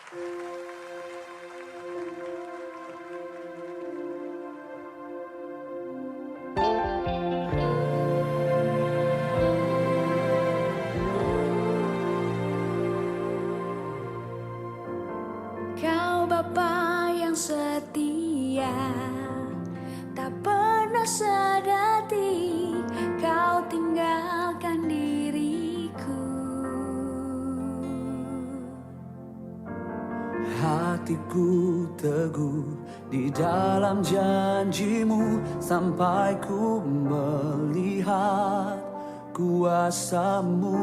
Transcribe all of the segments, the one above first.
Kau Bapa yang setia, tak pernah sedati Kau tinggalkan diriku. Hatiku teguh di dalam janjimu sampai ku melihat kuasamu.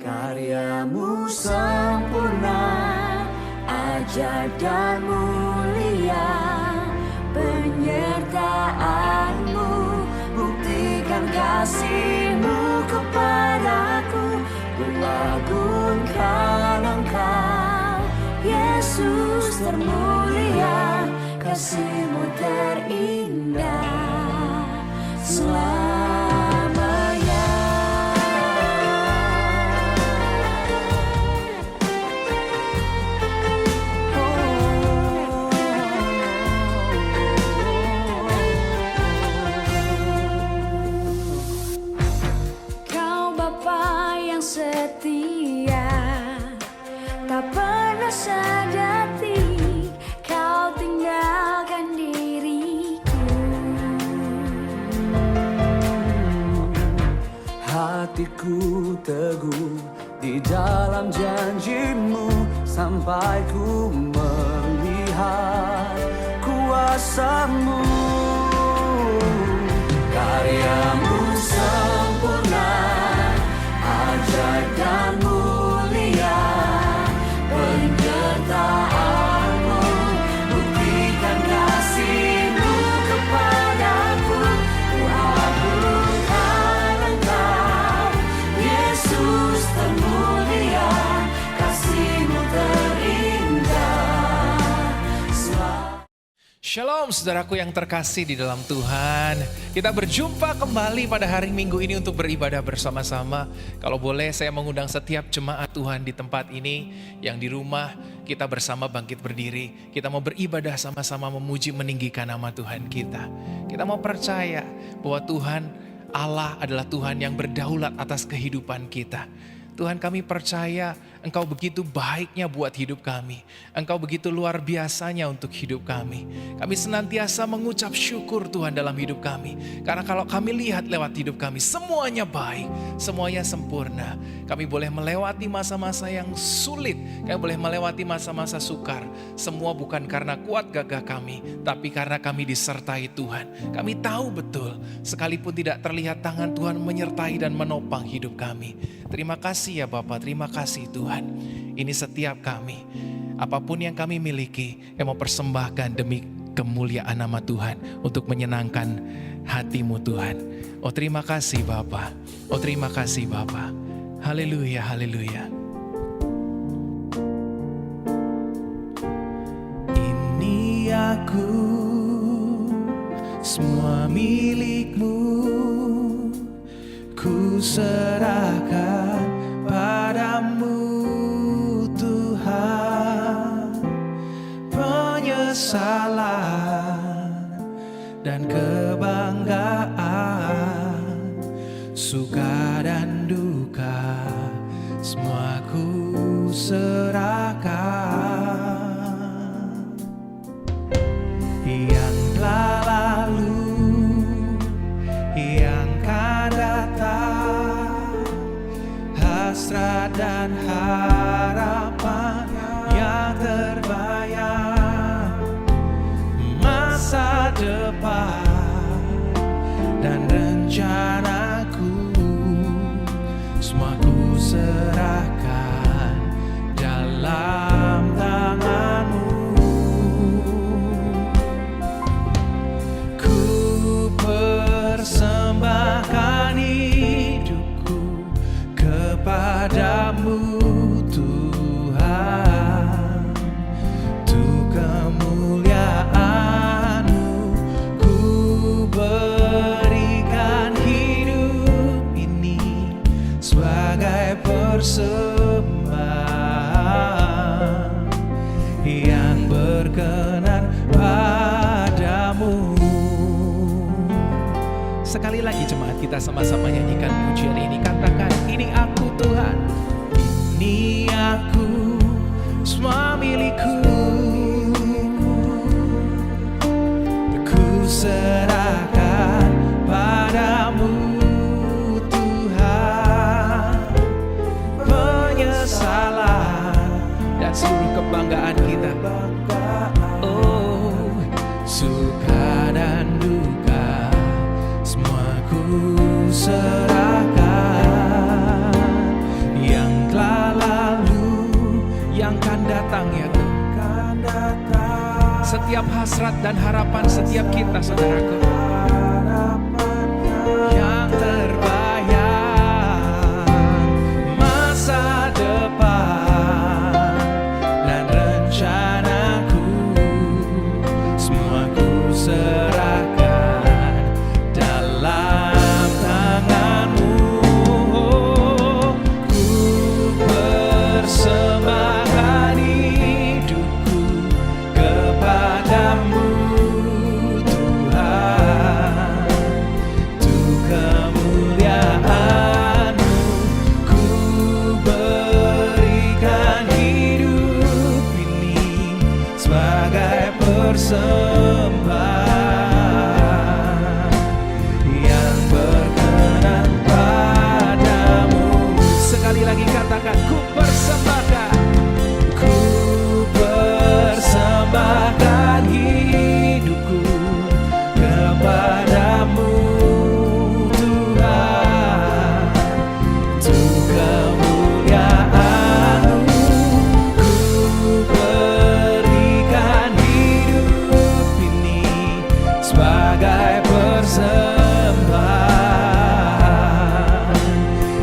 Karyamu sempurna, ajaib dan mulia, penyertaanmu buktikan kasihmu kepadaku. Ku agungkan Engkau, Yesus termulia, kasihmu terindah selamanya. Setia, tak pernah sedati Kau tinggalkan diriku. Hatiku teguh di dalam janjimu sampai ku melihat kuasamu. Karyamu sempurna, ajaib dan mulia, penyertaanmu buktikan kasihmu kepadaku. Ku agungkan Engkau, Yesus termulia, kasihmu terindah. Shalom saudaraku yang terkasih di dalam Tuhan. Kita berjumpa kembali pada hari Minggu ini untuk beribadah bersama-sama. Kalau boleh saya mengundang setiap jemaat Tuhan di tempat ini, yang di rumah kita bersama bangkit berdiri. Kita mau beribadah sama-sama memuji meninggikan nama Tuhan kita. Kita mau percaya bahwa Tuhan Allah adalah Tuhan yang berdaulat atas kehidupan kita. Tuhan, kami percaya Engkau begitu baiknya buat hidup kami. Engkau begitu luar biasanya untuk hidup kami. Kami senantiasa mengucap syukur Tuhan dalam hidup kami. Karena kalau kami lihat lewat hidup kami, semuanya baik, semuanya sempurna. Kami boleh melewati masa-masa yang sulit, kami boleh melewati masa-masa sukar. Semua bukan karena kuat gagah kami, tapi karena kami disertai Tuhan. Kami tahu betul, sekalipun tidak terlihat tangan Tuhan menyertai dan menopang hidup kami. Terima kasih ya Bapak, terima kasih Tuhan. Ini setiap kami, apapun yang kami miliki, yang mau persembahkan demi kemuliaan nama Tuhan, untuk menyenangkan hati-Mu Tuhan. Oh terima kasih Bapak, oh terima kasih Bapak. Haleluya, haleluya. Ini aku, semua milik-Mu, ku serahkan padamu Tuhan. Penyesalan dan kebanggaan, suka dan duka, semua ku serahkan. Yang telah lalu, yang akan datang, hasrat dan harapan yang terbayang, masa depan dan rencanaku, semua ku serahkan dalam tangan-Mu. Ku persembahkan hidupku kepadamu Tuhan, untuk kemuliaan-Mu. Ku berikan hidup ini sebagai persembahan kita sama-sama nyanyikan pujian ini. Katakan, ini aku Tuhan, ini aku, semua milikku. Ku serahkan padamu Tuhan, penyesalan dan seluruh kebanggaan kita. Oh, suka dan duka semua ku serahkan. Yang telah lalu, yang akan datang ya Tuhan. Setiap hasrat dan harapan setiap kita, saudaraku, yang terbayang, masa depan dan rencanaku, semua ku serahkan dalam tanganmu. Ku persembahkan hidupku kepadamu Tuhan, untuk kemuliaan-Mu. Ku berikan hidup ini sebagai persembahan yang berkenan padamu. Sekali lagi katakan, ku persembahkan, ku persembahkan hidupku kepadamu Tuhan, untuk kemuliaan-Mu. Ku berikan hidup ini sebagai persembahan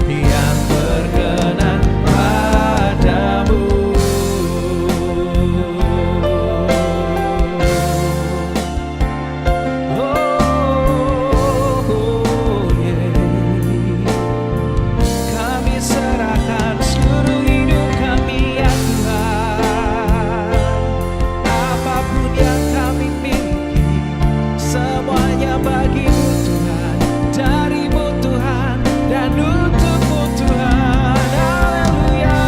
yang berkenan padamu. Oh, yeah. Kami serahkan seluruh hidup kami ya Tuhan. Apapun yang kami miliki, semuanya bagimu Tuhan, darimu Tuhan, dan untukmu Tuhan. Haleluya.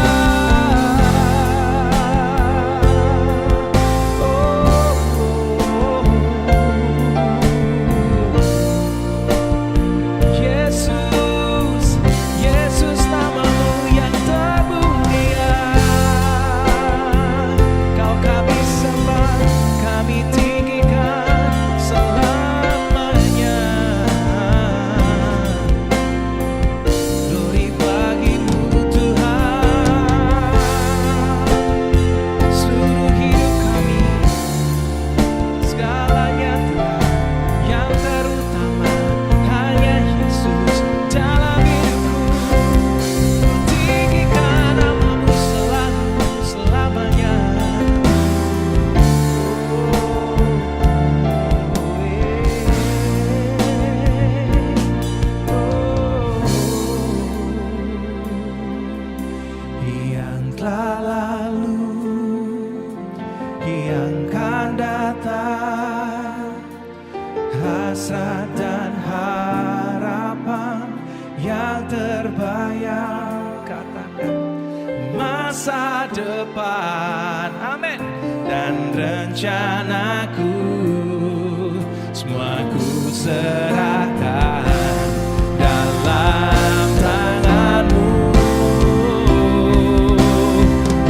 Yesus, Yesus namamu yang termulia. Kau kami sembah, kami tinggikan selamanya. Glory bagimu Tuhan. Seluruh hidup kami, segalanya Tuhan, yang terutama hanya Yesus dalam hidupku. Tinggikan namamu selalu selamanya. Yang telah lalu, yang akan datang, hasrat dan harapan yang terbayang. Katakan, masa depan, amin, dan rencanaku, semua ku serahkan dalam tanganmu.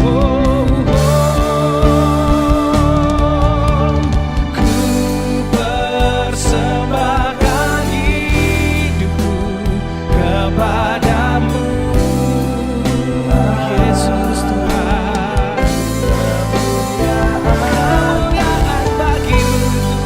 Oh, ku persembahkan hidupku kepadamu Yesus Tuhan. Kemuliaan bagimu Tuhan.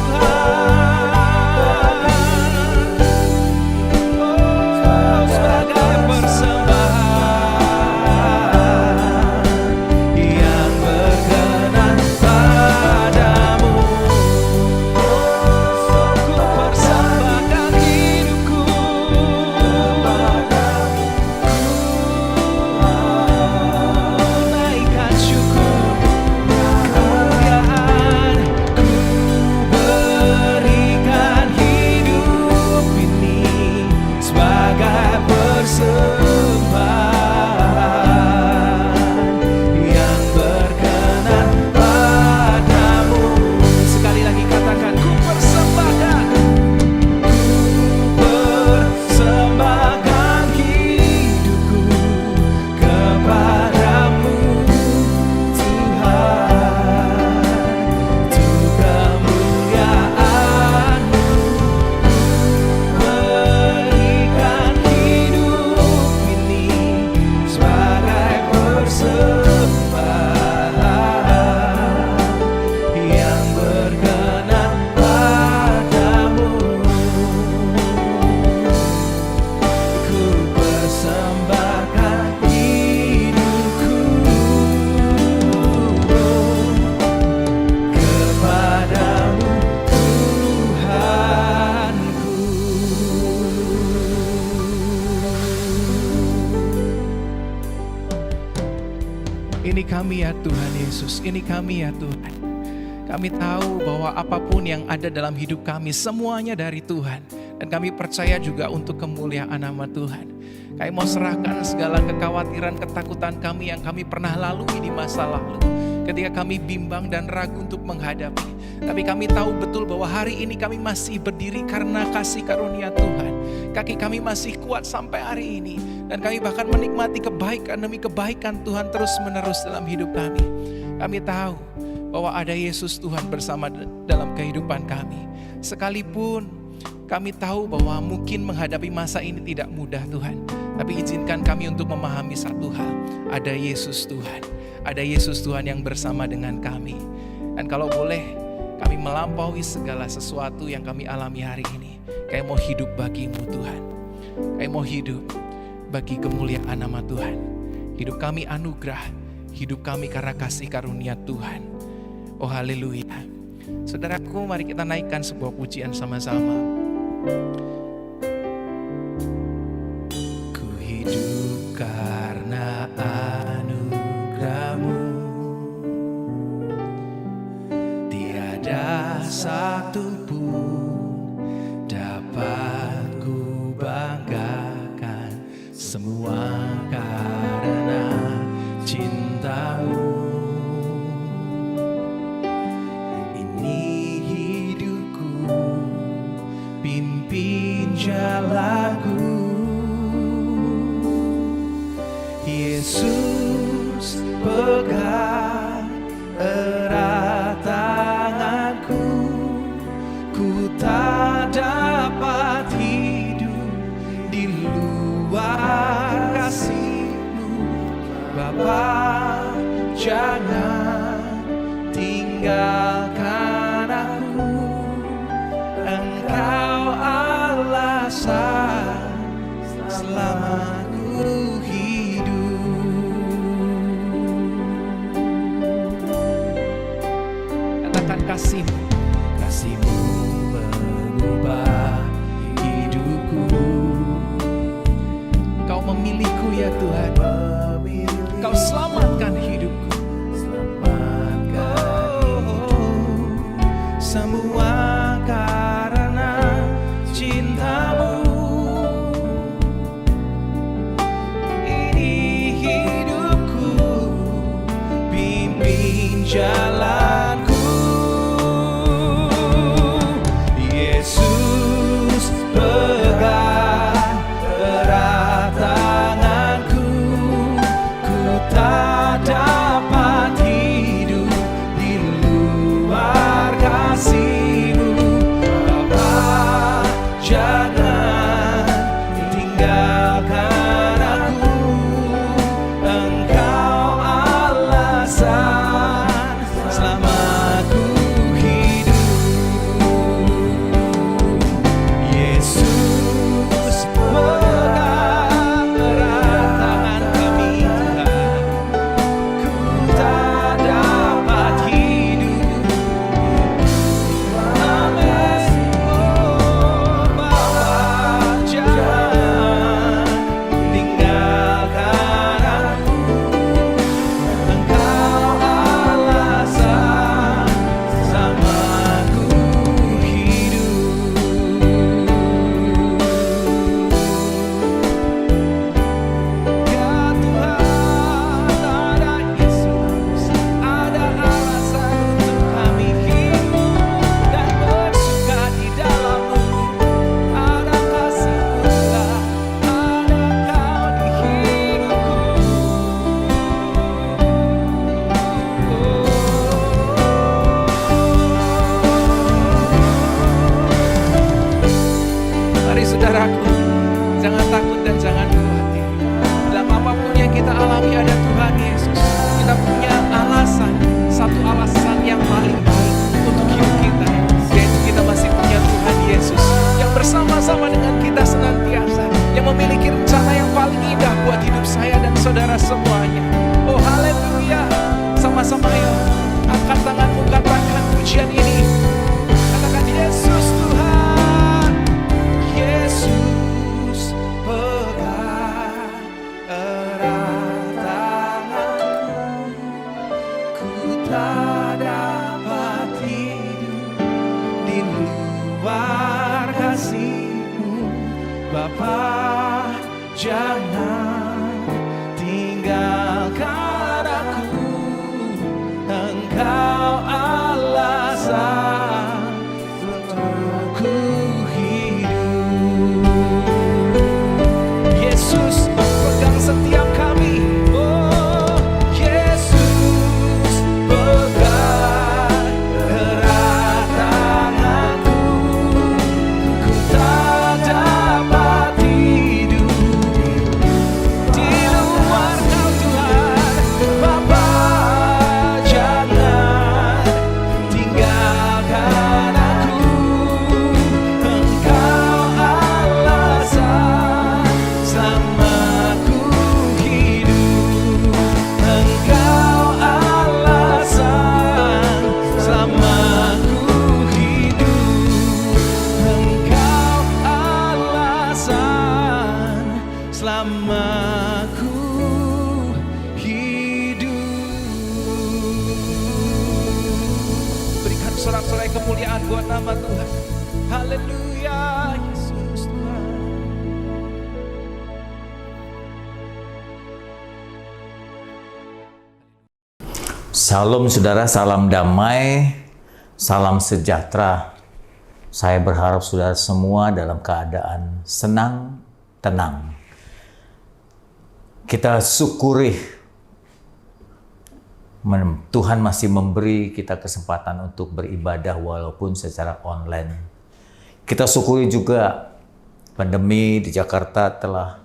Ini kami ya Tuhan Yesus, ini kami ya Tuhan. Kami tahu bahwa apapun yang ada dalam hidup kami semuanya dari Tuhan. Dan kami percaya juga untuk kemuliaan nama Tuhan. Kami mau serahkan segala kekhawatiran, ketakutan kami yang kami pernah lalui di masa lalu. Ketika kami bimbang dan ragu untuk menghadapi. Tapi kami tahu betul bahwa hari ini kami masih berdiri karena kasih karunia Tuhan. Kaki kami masih kuat sampai hari ini. Dan kami bahkan menikmati kebaikan demi kebaikan Tuhan terus menerus dalam hidup kami. Kami tahu bahwa ada Yesus Tuhan bersama dalam kehidupan kami. Sekalipun kami tahu bahwa mungkin menghadapi masa ini tidak mudah Tuhan. Tapi izinkan kami untuk memahami satu hal. Ada Yesus Tuhan. Ada Yesus Tuhan yang bersama dengan kami. Dan kalau boleh kami melampaui segala sesuatu yang kami alami hari ini. Kami mau hidup bagimu Tuhan. Kami mau hidup bagi kemuliaan nama Tuhan. Hidup kami anugerah. Hidup kami karena kasih karunia Tuhan. Oh haleluya. Saudaraku, mari kita naikkan sebuah pujian sama-sama. Ku hidup karena anugerah-Mu, tiada satu pun dapat ku banggakan, semua karena cinta-Mu. Pimpin jalanku, Yesus pegang erat tanganku. Ku tak dapat hidup di luar kasih-Mu. Bapa, jangan tinggalkan aku. Engkau alasan selama ku hidup. Katakan kasih-Mu. Kasih-Mu mengubah hidupku. Kau memilihku ya Tuhan. Kau selamatkan hidupku. Semua karena cinta-Mu. Ini hidupku, pimpin jalanku. Yesus pegang erat tanganku. Ku tak dapat hidup di luar kasih-Mu. Bapa, jangan tinggalkan aku. Engkau alasan selama tak dapat hidup di luar kasih-Mu. Bapa, jangan tinggalkan aku. Engkau alasan untukku hidup. Yesus, pegang setiap kami. Oh, Yesus, pegang erat tanganku. Ku tak dapat hidup di luar Kau, Tuhan. Bapa, jangan tinggalkan aku. Engkau alasan selamaku hidup. Engkau alasan selamaku hidup. Engkau alasan selamaku hidup. Berikan sorak-sorai kemuliaan buat nama Tuhan. Haleluya, Yesus Tuhan. Shalom saudara, salam damai, salam sejahtera. Saya berharap saudara semua dalam keadaan senang, tenang. Kita syukuri Tuhan masih memberi kita kesempatan untuk beribadah walaupun secara online. Kita syukuri juga pandemi di Jakarta telah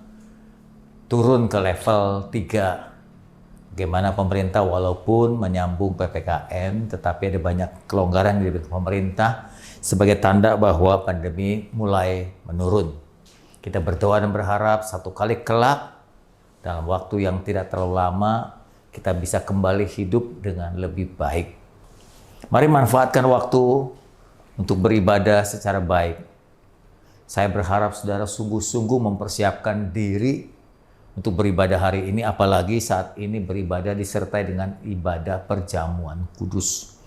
turun ke level 3. Bagaimana pemerintah walaupun menyambung PPKM, tetapi ada banyak kelonggaran dari pemerintah sebagai tanda bahwa pandemi mulai menurun. Kita berdoa dan berharap satu kali kelak dalam waktu yang tidak terlalu lama kita bisa kembali hidup dengan lebih baik. Mari manfaatkan waktu untuk beribadah secara baik. Saya berharap saudara sungguh-sungguh mempersiapkan diri untuk beribadah hari ini, apalagi saat ini beribadah disertai dengan ibadah perjamuan kudus.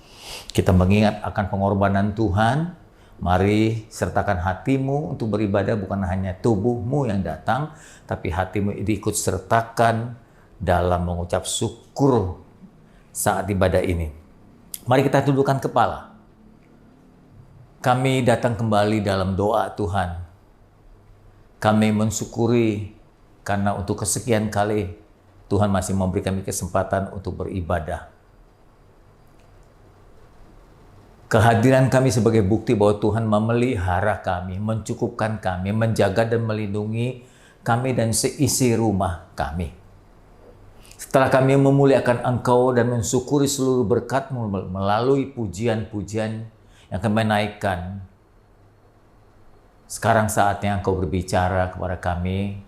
Kita mengingat akan pengorbanan Tuhan. Mari sertakan hatimu untuk beribadah, bukan hanya tubuhmu yang datang, tapi hatimu diikut sertakan dalam mengucap syukur saat ibadah ini. Mari kita tundukkan kepala. Kami datang kembali dalam doa Tuhan. Kami mensyukuri karena untuk kesekian kali Tuhan masih memberi kami kesempatan untuk beribadah. Kehadiran kami sebagai bukti bahwa Tuhan memelihara kami, mencukupkan kami, menjaga dan melindungi kami dan seisi rumah kami. Setelah kami memuliakan Engkau dan mensyukuri seluruh berkat-Mu melalui pujian-pujian yang kami naikkan, sekarang saatnya Engkau berbicara kepada kami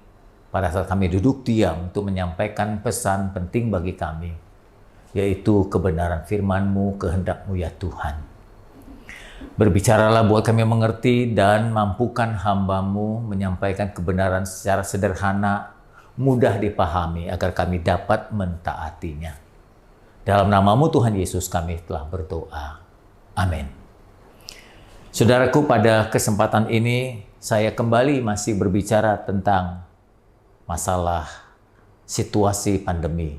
pada saat kami duduk diam untuk menyampaikan pesan penting bagi kami, yaitu kebenaran firman-Mu, kehendak-Mu ya Tuhan. Berbicaralah buat kami mengerti dan mampukan hamba-Mu menyampaikan kebenaran secara sederhana, mudah dipahami agar kami dapat mentaatinya. Dalam nama-Mu Tuhan Yesus kami telah berdoa. Amin. Saudaraku, pada kesempatan ini saya kembali masih berbicara tentang masalah situasi pandemi.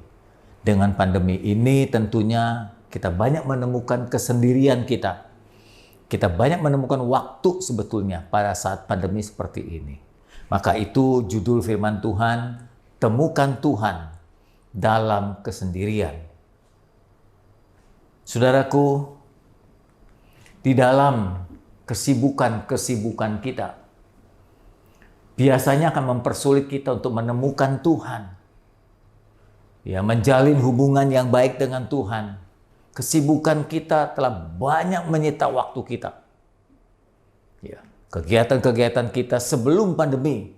Dengan pandemi ini tentunya kita banyak menemukan kesendirian kita. Kita banyak menemukan waktu sebetulnya pada saat pandemi seperti ini. Maka itu judul firman Tuhan, temukan Tuhan dalam kesendirian. Saudaraku, di dalam kesibukan-kesibukan kita, biasanya akan mempersulit kita untuk menemukan Tuhan. Ya, menjalin hubungan yang baik dengan Tuhan. Kesibukan kita telah banyak menyita waktu kita. Ya, kegiatan-kegiatan kita sebelum pandemi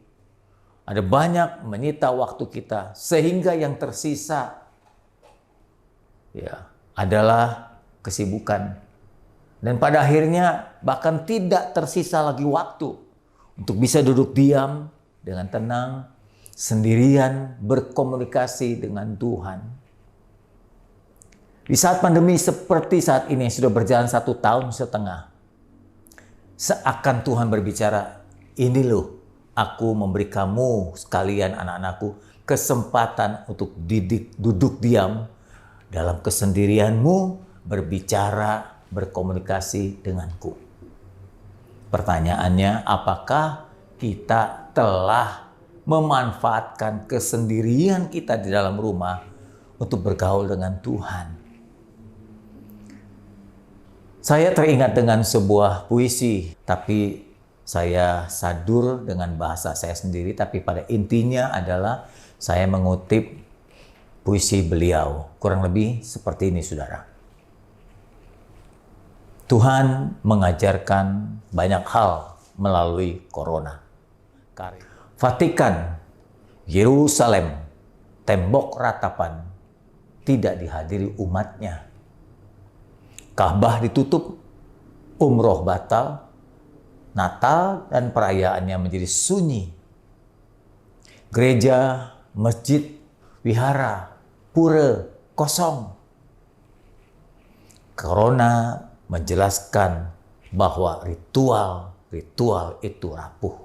ada banyak menyita waktu kita, sehingga yang tersisa ya adalah kesibukan. Dan pada akhirnya bahkan tidak tersisa lagi waktu untuk bisa duduk diam dengan tenang, sendirian berkomunikasi dengan Tuhan. Di saat pandemi seperti saat ini sudah berjalan 1,5 tahun, seakan Tuhan berbicara, ini loh, aku memberi kamu sekalian anak-anakku kesempatan untuk duduk diam dalam kesendirianmu, berbicara, berkomunikasi denganku. Pertanyaannya, apakah kita telah memanfaatkan kesendirian kita di dalam rumah untuk bergaul dengan Tuhan? Saya teringat dengan sebuah puisi, tapi saya sadur dengan bahasa saya sendiri, tapi pada intinya adalah saya mengutip puisi beliau. Kurang lebih seperti ini, saudara. Tuhan mengajarkan banyak hal melalui corona. Vatikan, Yerusalem, tembok ratapan tidak dihadiri umatnya. Ka'bah ditutup, umroh batal, Natal dan perayaannya menjadi sunyi. Gereja, masjid, wihara, pura kosong. Corona menjelaskan bahwa ritual itu rapuh.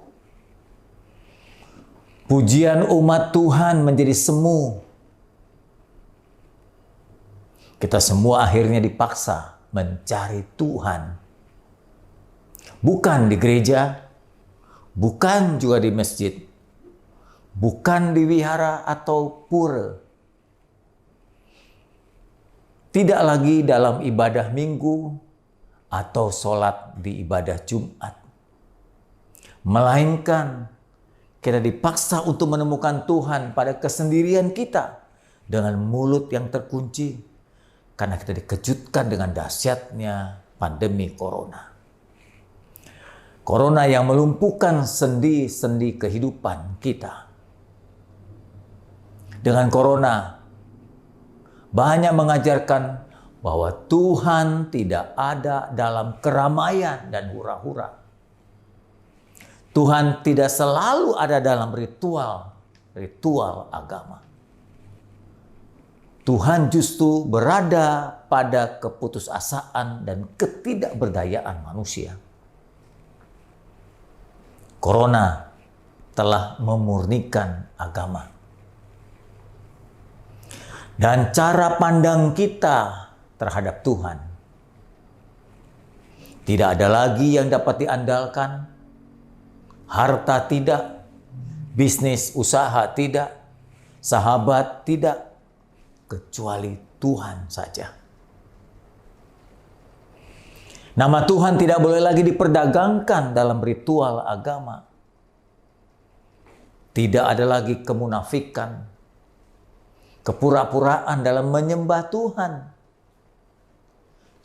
Pujian umat Tuhan menjadi semu. Kita semua akhirnya dipaksa mencari Tuhan. Bukan di gereja, bukan juga di masjid, bukan di wihara atau pura. Tidak lagi dalam ibadah minggu atau sholat di ibadah Jumat. Melainkan kita dipaksa untuk menemukan Tuhan pada kesendirian kita dengan mulut yang terkunci. Karena kita dikejutkan dengan dahsyatnya pandemi corona. Corona yang melumpuhkan sendi-sendi kehidupan kita. Dengan corona, banyak mengajarkan bahwa Tuhan tidak ada dalam keramaian dan hura-hura. Tuhan tidak selalu ada dalam ritual agama. Tuhan justru berada pada keputusasaan dan ketidakberdayaan manusia. Corona telah memurnikan agama. Dan cara pandang kita terhadap Tuhan tidak ada lagi yang dapat diandalkan. Harta tidak, bisnis usaha tidak, sahabat tidak, kecuali Tuhan saja. Nama Tuhan tidak boleh lagi diperdagangkan dalam ritual agama. Tidak ada lagi kemunafikan, kepura-puraan dalam menyembah Tuhan.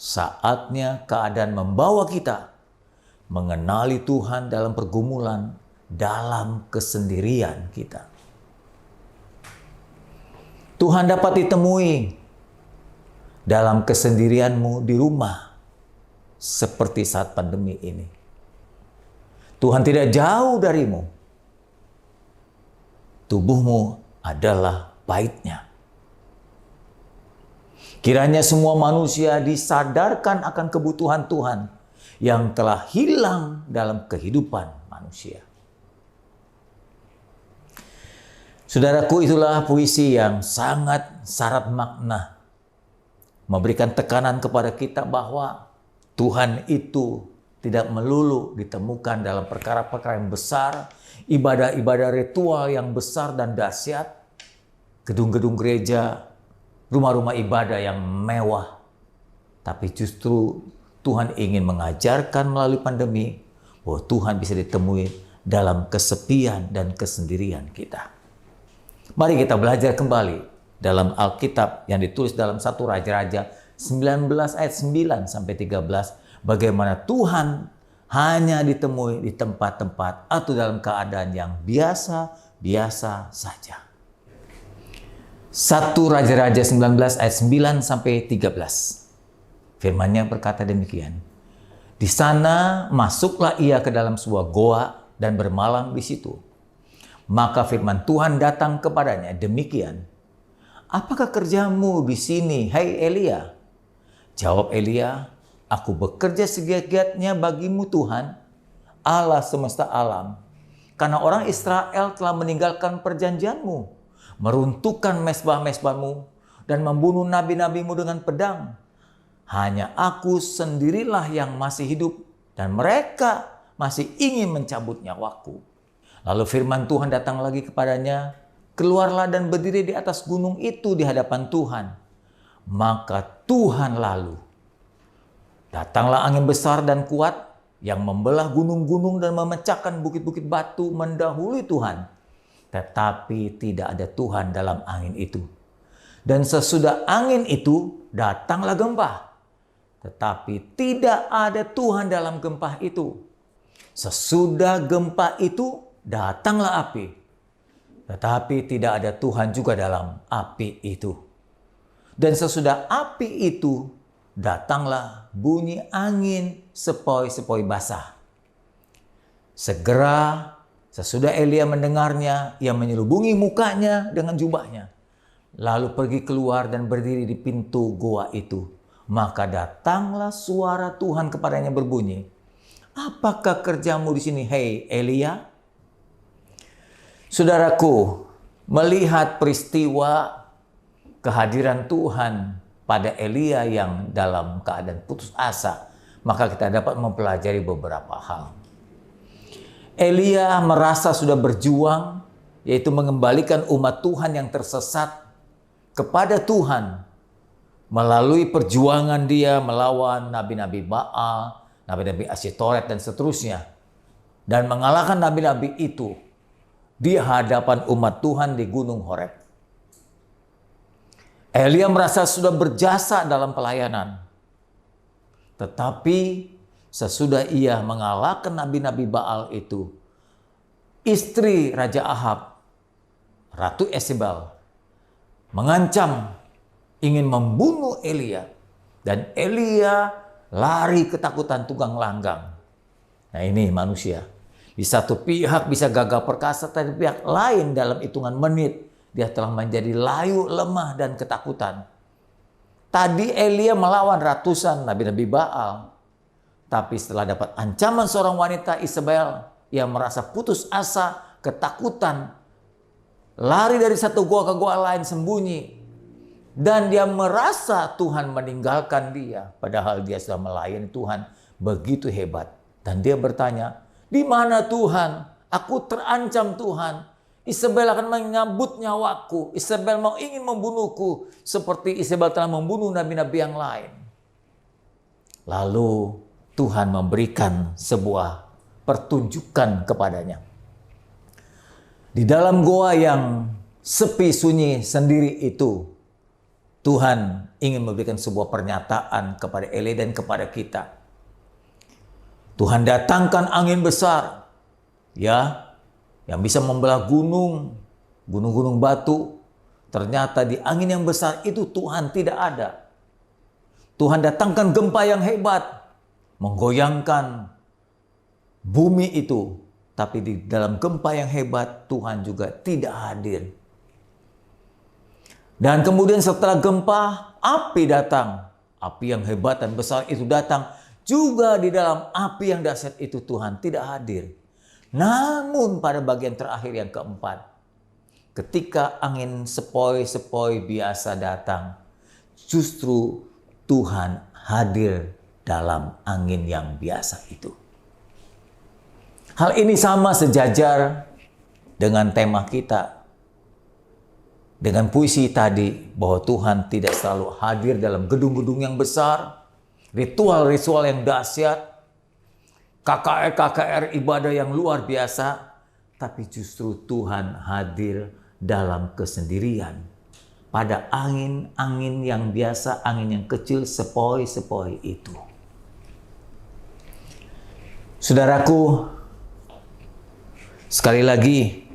Saatnya keadaan membawa kita mengenali Tuhan dalam pergumulan, dalam kesendirian kita. Tuhan dapat ditemui dalam kesendirianmu di rumah seperti saat pandemi ini. Tuhan tidak jauh darimu. Tubuhmu adalah baitnya. Kiranya semua manusia disadarkan akan kebutuhan Tuhan yang telah hilang dalam kehidupan manusia. Saudaraku, itulah puisi yang sangat syarat makna. Memberikan tekanan kepada kita bahwa Tuhan itu tidak melulu ditemukan dalam perkara-perkara yang besar, ibadah-ibadah ritual yang besar dan dahsyat, gedung-gedung gereja, rumah-rumah ibadah yang mewah. Tapi justru Tuhan ingin mengajarkan melalui pandemi bahwa Tuhan bisa ditemui dalam kesepian dan kesendirian kita. Mari kita belajar kembali dalam Alkitab yang ditulis dalam 1 Raja-Raja 19 ayat 9 sampai 13, bagaimana Tuhan hanya ditemui di tempat-tempat atau dalam keadaan yang biasa-biasa saja. 1 Raja-Raja 19 ayat 9 sampai 13. Firman-Nya berkata demikian. Di sana masuklah ia ke dalam sebuah goa dan bermalam di situ. Maka firman Tuhan datang kepadanya demikian. apakah kerjamu di sini, hai Elia? Jawab Elia, aku bekerja segiat-giatnya bagimu Tuhan, Allah semesta alam. Karena orang Israel telah meninggalkan perjanjianmu, meruntuhkan mezbah-mezbahmu, dan membunuh nabi-nabimu dengan pedang. Hanya aku sendirilah yang masih hidup, dan mereka masih ingin mencabut nyawaku. Lalu firman Tuhan datang lagi kepadanya, keluarlah dan berdiri di atas gunung itu di hadapan Tuhan. Maka Tuhan lalu. Datanglah angin besar dan kuat yang membelah gunung-gunung dan memecahkan bukit-bukit batu mendahului Tuhan. Tetapi tidak ada Tuhan dalam angin itu. Dan sesudah angin itu datanglah gempa. Tetapi tidak ada Tuhan dalam gempa itu. Sesudah gempa itu datanglah api. Tetapi tidak ada Tuhan juga dalam api itu. Dan sesudah api itu datanglah bunyi angin sepoi-sepoi basah. Segera sesudah Elia mendengarnya, ia menyelubungi mukanya dengan jubahnya. Lalu pergi keluar dan berdiri di pintu goa itu. Maka datanglah suara Tuhan kepadanya berbunyi, apakah kerjamu di sini, hei Elia? Saudaraku, melihat peristiwa kehadiran Tuhan pada Elia yang dalam keadaan putus asa, maka kita dapat mempelajari beberapa hal. Elia merasa sudah berjuang, yaitu mengembalikan umat Tuhan yang tersesat kepada Tuhan. Melalui perjuangan dia melawan nabi-nabi Baal, nabi-nabi Asyitoret dan seterusnya. Dan mengalahkan nabi-nabi itu di hadapan umat Tuhan di Gunung Horeb. Elia merasa sudah berjasa dalam pelayanan. Tetapi sesudah ia mengalahkan nabi-nabi Baal itu, istri Raja Ahab, Ratu Yezebel, mengancam ingin membunuh Elia. Dan Elia lari ketakutan tunggang langgang. Nah ini manusia. Di satu pihak bisa gagah perkasa, tapi pihak lain dalam hitungan menit dia telah menjadi layu, lemah, dan ketakutan. Tadi Elia melawan ratusan nabi-nabi Baal. Tapi setelah dapat ancaman seorang wanita Isabel, ia merasa putus asa, ketakutan. Lari dari satu gua ke gua lain sembunyi. Dan dia merasa Tuhan meninggalkan dia. Padahal dia sudah melayani Tuhan begitu hebat. Dan dia bertanya, di mana Tuhan? Aku terancam Tuhan. Isabel akan menyambut nyawaku. Isabel mau ingin membunuhku. Seperti Isabel telah membunuh nabi-nabi yang lain. Lalu Tuhan memberikan sebuah pertunjukan kepadanya. Di dalam goa yang sepi sunyi sendiri itu, Tuhan ingin memberikan sebuah pernyataan kepada Elia dan kepada kita. Tuhan datangkan angin besar, ya, yang bisa membelah gunung-gunung batu. Ternyata di angin yang besar itu Tuhan tidak ada. Tuhan datangkan gempa yang hebat, menggoyangkan bumi itu. Tapi di dalam gempa yang hebat, Tuhan juga tidak hadir. Dan kemudian setelah gempa, api datang. Api yang hebat dan besar itu datang. Juga di dalam api yang dahsyat itu Tuhan tidak hadir. Namun pada bagian terakhir yang keempat, ketika angin sepoi-sepoi biasa datang, justru Tuhan hadir dalam angin yang biasa itu. Hal ini sama sejajar dengan tema kita. Dengan puisi tadi bahwa Tuhan tidak selalu hadir dalam gedung-gedung yang besar, ritual-ritual yang dahsyat, KKR ibadah yang luar biasa, tapi justru Tuhan hadir dalam kesendirian. Pada angin-angin yang biasa, angin yang kecil, sepoi-sepoi itu. Saudaraku, sekali lagi,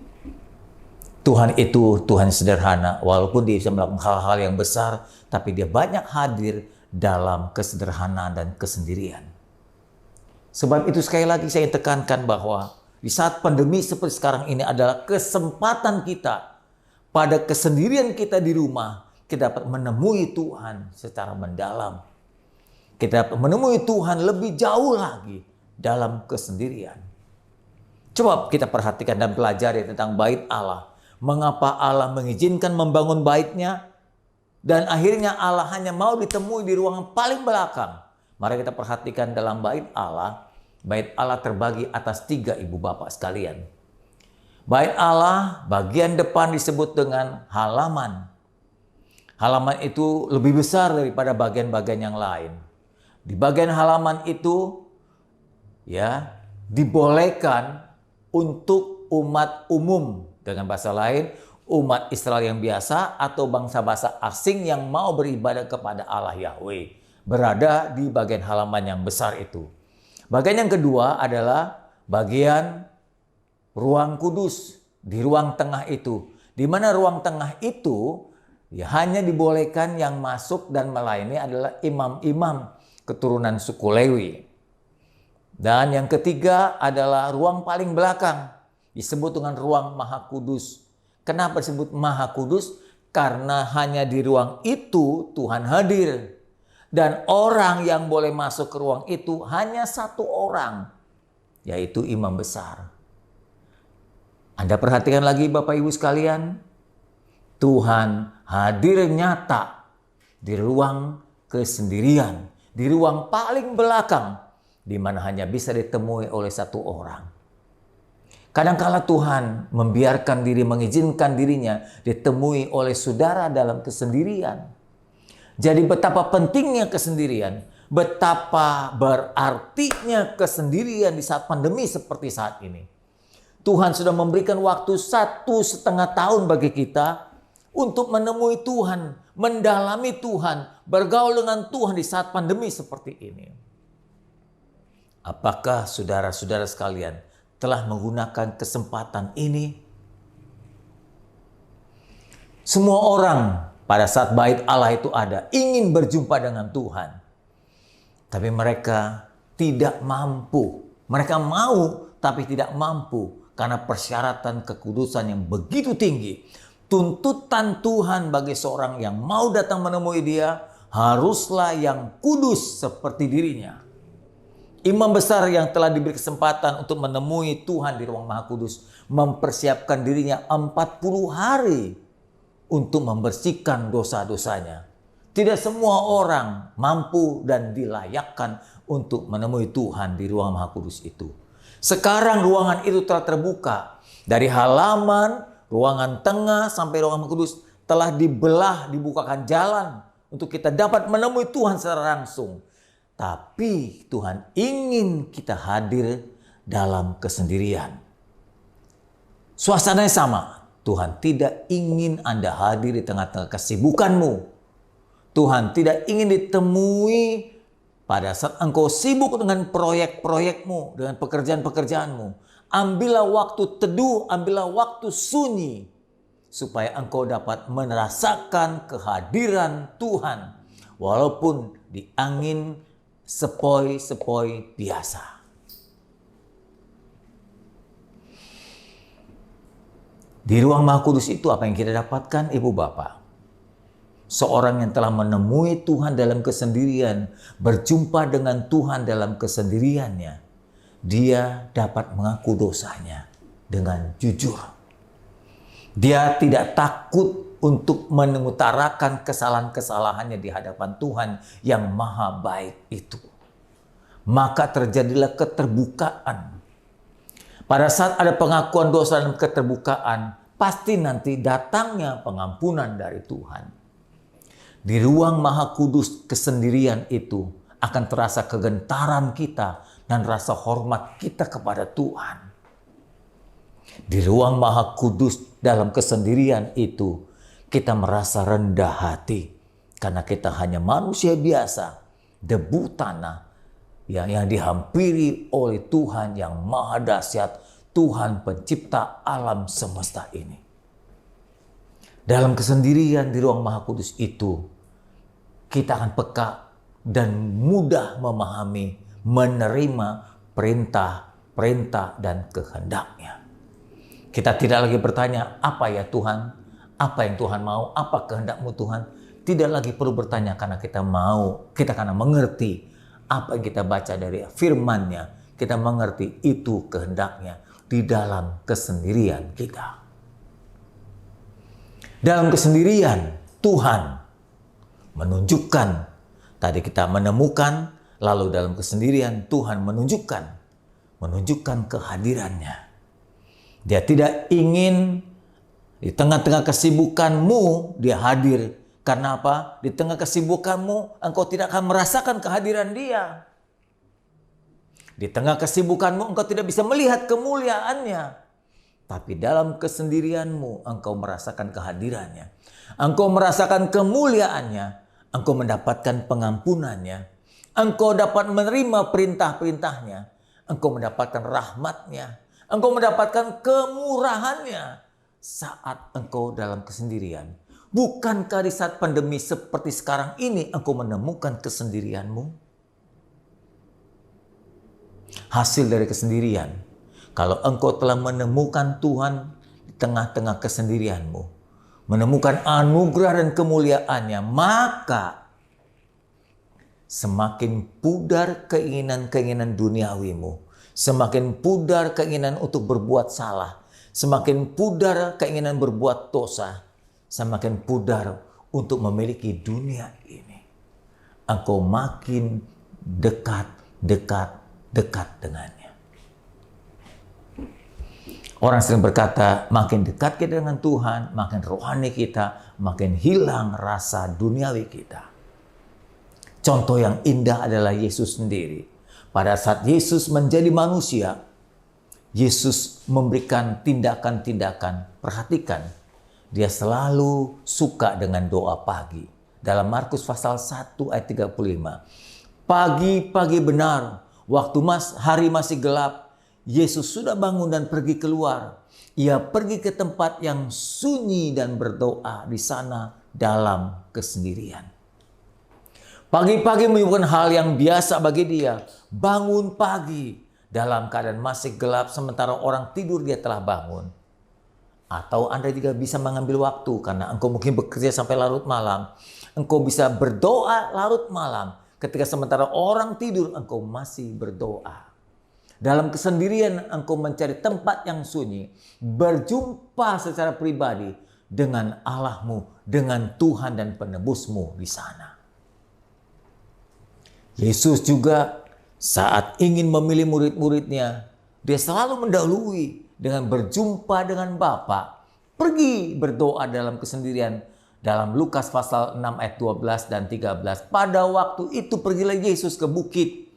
Tuhan itu Tuhan sederhana. Walaupun dia bisa melakukan hal-hal yang besar, tapi dia banyak hadir dalam kesederhanaan dan kesendirian. Sebab itu sekali lagi saya tekankan bahwa di saat pandemi seperti sekarang ini adalah kesempatan kita pada kesendirian kita di rumah kita dapat menemui Tuhan secara mendalam. Kita dapat menemui Tuhan lebih jauh lagi dalam kesendirian. Coba kita perhatikan dan pelajari tentang bait Allah. Mengapa Allah mengizinkan membangun baitnya dan akhirnya Allah hanya mau ditemui di ruangan paling belakang. Mari kita perhatikan dalam bait Allah. Bait Allah terbagi atas 3 ibu bapak sekalian. Bait Allah bagian depan disebut dengan halaman. Halaman itu lebih besar daripada bagian-bagian yang lain. Di bagian halaman itu ya dibolehkan untuk umat umum, dengan bahasa lain umat Israel yang biasa atau bangsa-bangsa asing yang mau beribadah kepada Allah Yahweh berada di bagian halaman yang besar itu. Bagian yang kedua adalah bagian ruang kudus di ruang tengah itu, di mana ruang tengah itu ya hanya dibolehkan yang masuk dan melayani adalah imam-imam keturunan suku Lewi. Dan yang ketiga adalah ruang paling belakang, disebut dengan ruang Maha Kudus. Kenapa disebut Maha Kudus? Karena hanya di ruang itu Tuhan hadir. Dan orang yang boleh masuk ke ruang itu hanya 1 orang, yaitu imam besar. Anda perhatikan lagi Bapak Ibu sekalian, Tuhan hadir nyata di ruang kesendirian, di ruang paling belakang, di mana hanya bisa ditemui oleh 1 orang. Kadangkala Tuhan membiarkan diri, mengizinkan dirinya ditemui oleh saudara dalam kesendirian. Jadi betapa pentingnya kesendirian, betapa berartinya kesendirian di saat pandemi seperti saat ini. Tuhan sudah memberikan waktu 1,5 tahun bagi kita untuk menemui Tuhan, mendalami Tuhan, bergaul dengan Tuhan di saat pandemi seperti ini. Apakah saudara-saudara sekalian telah menggunakan kesempatan ini? Semua orang pada saat bait Allah itu ada, ingin berjumpa dengan Tuhan. Tapi mereka tidak mampu. Mereka mau tapi tidak mampu karena persyaratan kekudusan yang begitu tinggi. Tuntutan Tuhan bagi seorang yang mau datang menemui Dia haruslah yang kudus seperti dirinya. Imam besar yang telah diberi kesempatan untuk menemui Tuhan di ruang Maha Kudus mempersiapkan dirinya 40 hari untuk membersihkan dosa-dosanya. Tidak semua orang mampu dan dilayakkan untuk menemui Tuhan di ruang Maha Kudus itu. Sekarang ruangan itu telah terbuka. Dari halaman, ruangan tengah sampai ruangan Maha Kudus telah dibelah, dibukakan jalan untuk kita dapat menemui Tuhan secara langsung. Tapi Tuhan ingin kita hadir dalam kesendirian. Suasananya sama. Tuhan tidak ingin Anda hadir di tengah-tengah kesibukanmu. Tuhan tidak ingin ditemui pada saat engkau sibuk dengan proyek-proyekmu, dengan pekerjaan-pekerjaanmu. Ambillah waktu teduh, ambillah waktu sunyi, supaya engkau dapat merasakan kehadiran Tuhan, walaupun di angin sepoi-sepoi biasa. Di ruang Maha Kudus itu apa yang kita dapatkan, Ibu Bapak? Seorang yang telah menemui Tuhan dalam kesendirian, berjumpa dengan Tuhan dalam kesendiriannya, dia dapat mengaku dosanya dengan jujur. Dia tidak takut untuk mengutarakan kesalahan-kesalahannya di hadapan Tuhan yang maha baik itu. Maka terjadilah keterbukaan. Pada saat ada pengakuan dosa dan keterbukaan, pasti nanti datangnya pengampunan dari Tuhan. Di ruang Maha Kudus kesendirian itu akan terasa kegentaran kita dan rasa hormat kita kepada Tuhan. Di ruang Maha Kudus dalam kesendirian itu, kita merasa rendah hati karena kita hanya manusia biasa, debu tanah yang dihampiri oleh Tuhan yang maha dahsyat, Tuhan pencipta alam semesta ini. Dalam kesendirian di ruang Maha Kudus itu, kita akan peka dan mudah memahami, menerima perintah-perintah dan kehendak-Nya. Kita tidak lagi bertanya, apa ya Tuhan? Apa yang Tuhan mau, apa kehendak-Mu Tuhan. Tidak lagi perlu bertanya karena kita mau, kita karena mengerti apa yang kita baca dari firman-Nya. Kita mengerti itu kehendak-Nya di dalam kesendirian kita. Dalam kesendirian Tuhan menunjukkan, tadi kita menemukan, lalu dalam kesendirian Tuhan menunjukkan kehadirannya. Dia tidak ingin di tengah-tengah kesibukanmu dia hadir. Karena apa? Di tengah kesibukanmu engkau tidak akan merasakan kehadiran Dia. Di tengah kesibukanmu engkau tidak bisa melihat kemuliaannya. Tapi dalam kesendirianmu engkau merasakan kehadirannya. Engkau merasakan kemuliaannya. Engkau mendapatkan pengampunannya. Engkau dapat menerima perintah-perintahnya. Engkau mendapatkan rahmatnya. Engkau mendapatkan kemurahannya. Saat engkau dalam kesendirian. Bukankah di saat pandemi seperti sekarang ini engkau menemukan kesendirianmu? Hasil dari kesendirian. Kalau engkau telah menemukan Tuhan di tengah-tengah kesendirianmu, menemukan anugerah dan kemuliaannya, maka semakin pudar keinginan-keinginan duniawimu, semakin pudar keinginan untuk berbuat salah, semakin pudar keinginan berbuat dosa, semakin pudar untuk memiliki dunia ini. Engkau makin dekat dengannya. Orang sering berkata, makin dekat kita dengan Tuhan, makin rohani kita, makin hilang rasa duniawi kita. Contoh yang indah adalah Yesus sendiri. Pada saat Yesus menjadi manusia, Yesus memberikan tindakan-tindakan. Perhatikan, dia selalu suka dengan doa pagi. Dalam Markus pasal 1 ayat 35. Pagi-pagi benar, waktu hari masih gelap, Yesus sudah bangun dan pergi keluar. Ia pergi ke tempat yang sunyi dan berdoa di sana dalam kesendirian. Pagi-pagi menyebutkan hal yang biasa bagi dia. Bangun pagi dalam keadaan masih gelap sementara orang tidur dia telah bangun. Atau Anda juga bisa mengambil waktu karena engkau mungkin bekerja sampai larut malam. Engkau bisa berdoa larut malam. Ketika sementara orang tidur engkau masih berdoa. Dalam kesendirian engkau mencari tempat yang sunyi. Berjumpa secara pribadi dengan Allahmu, dengan Tuhan dan penebusmu di sana. Yesus juga saat ingin memilih murid-muridnya, dia selalu mendahului dengan berjumpa dengan Bapa. Pergi berdoa dalam kesendirian. Dalam Lukas pasal 6 ayat 12 dan 13. Pada waktu itu pergilah Yesus ke bukit.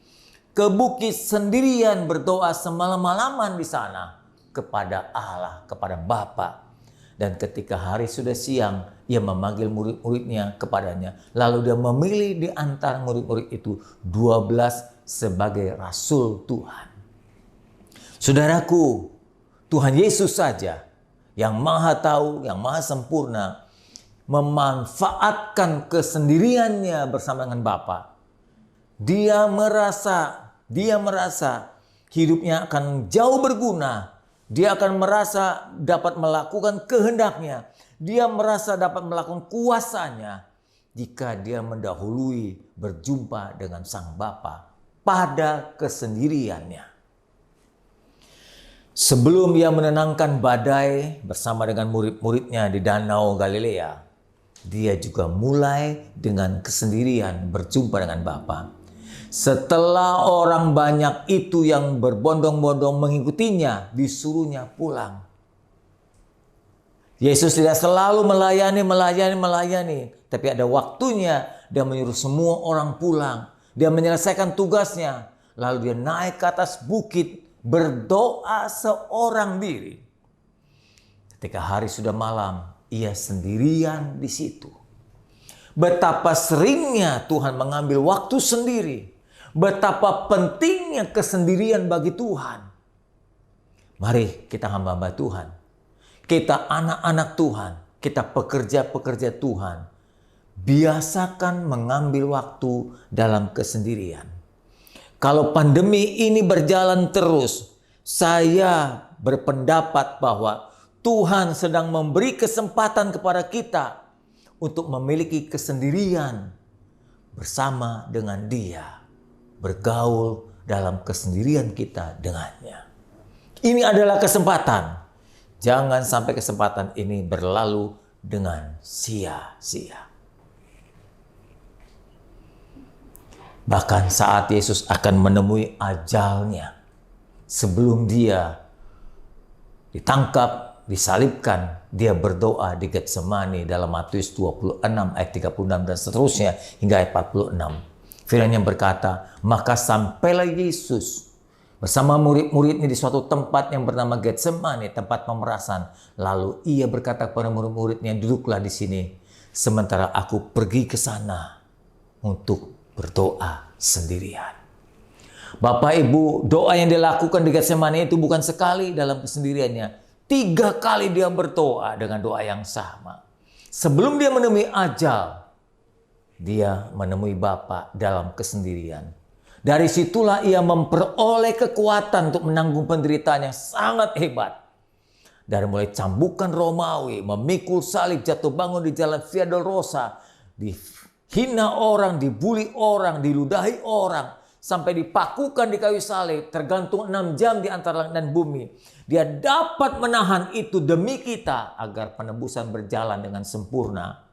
Ke bukit sendirian berdoa semalam-malaman di sana. Kepada Allah, kepada Bapa. Dan ketika hari sudah siang, ia memanggil murid-muridnya kepadanya. Lalu dia memilih di antara murid-murid itu 12 sebagai rasul Tuhan. Saudaraku, Tuhan Yesus saja yang maha tahu, yang maha sempurna, memanfaatkan kesendiriannya bersama dengan Bapa. Dia merasa hidupnya akan jauh berguna. Dia akan merasa dapat melakukan kehendaknya. Dia merasa dapat melakukan kuasanya jika dia mendahului berjumpa dengan Sang Bapa pada kesendiriannya. Sebelum ia menenangkan badai bersama dengan murid-muridnya di Danau Galilea, dia juga mulai dengan kesendirian berjumpa dengan Bapa. Setelah orang banyak itu yang berbondong-bondong mengikutinya, disuruhnya pulang. Yesus tidak selalu melayani, tapi ada waktunya dia menyuruh semua orang pulang. Dia menyelesaikan tugasnya, lalu dia naik ke atas bukit berdoa seorang diri. Ketika hari sudah malam, ia sendirian di situ. Betapa seringnya Tuhan mengambil waktu sendiri. Betapa pentingnya kesendirian bagi Tuhan. Mari kita hamba-hamba Tuhan. Kita anak-anak Tuhan. Kita pekerja-pekerja Tuhan. Biasakan mengambil waktu dalam kesendirian. Kalau pandemi ini berjalan terus, saya berpendapat bahwa Tuhan sedang memberi kesempatan kepada kita untuk memiliki kesendirian bersama dengan Dia, bergaul dalam kesendirian kita dengannya. Ini adalah kesempatan. Jangan sampai kesempatan ini berlalu dengan sia-sia. Bahkan saat Yesus akan menemui ajalnya, sebelum Dia ditangkap, disalibkan, Dia berdoa di Getsemani dalam Matius 26 ayat 36 dan seterusnya hingga ayat 46. Firman yang berkata, maka sampailah Yesus bersama murid-muridnya di suatu tempat yang bernama Getsemani, tempat pemerasan. Lalu Ia berkata kepada murid-muridnya, duduklah di sini sementara aku pergi ke sana untuk berdoa sendirian. Bapak Ibu, doa yang dilakukan di Getsemani itu bukan sekali dalam kesendiriannya. 3 kali Dia berdoa dengan doa yang sama. Sebelum Dia menemui ajal, Dia menemui Bapa dalam kesendirian. Dari situlah Ia memperoleh kekuatan untuk menanggung penderitaan yang sangat hebat. Dari mulai cambukan Romawi, memikul salib, jatuh bangun di jalan Via Dolorosa, dihina orang, dibuli orang, diludahi orang, sampai dipakukan di kayu salib, tergantung 6 jam di antara langit dan bumi. Dia dapat menahan itu demi kita agar penebusan berjalan dengan sempurna.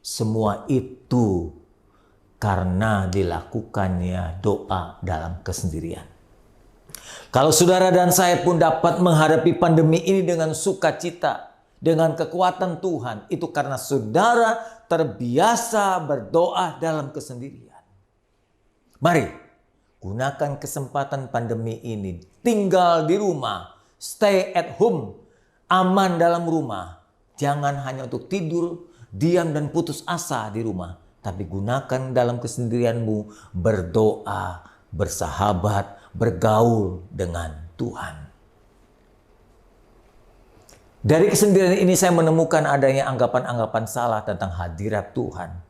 Semua itu karena dilakukannya doa dalam kesendirian. Kalau saudara dan saya pun dapat menghadapi pandemi ini dengan sukacita, dengan kekuatan Tuhan, itu karena saudara terbiasa berdoa dalam kesendirian. Mari gunakan kesempatan pandemi ini, tinggal di rumah, stay at home, aman dalam rumah. Jangan hanya untuk tidur, diam dan putus asa di rumah, tapi gunakan dalam kesendirianmu berdoa, bersahabat, bergaul dengan Tuhan. Dari kesendirian ini saya menemukan adanya anggapan-anggapan salah tentang hadirat Tuhan.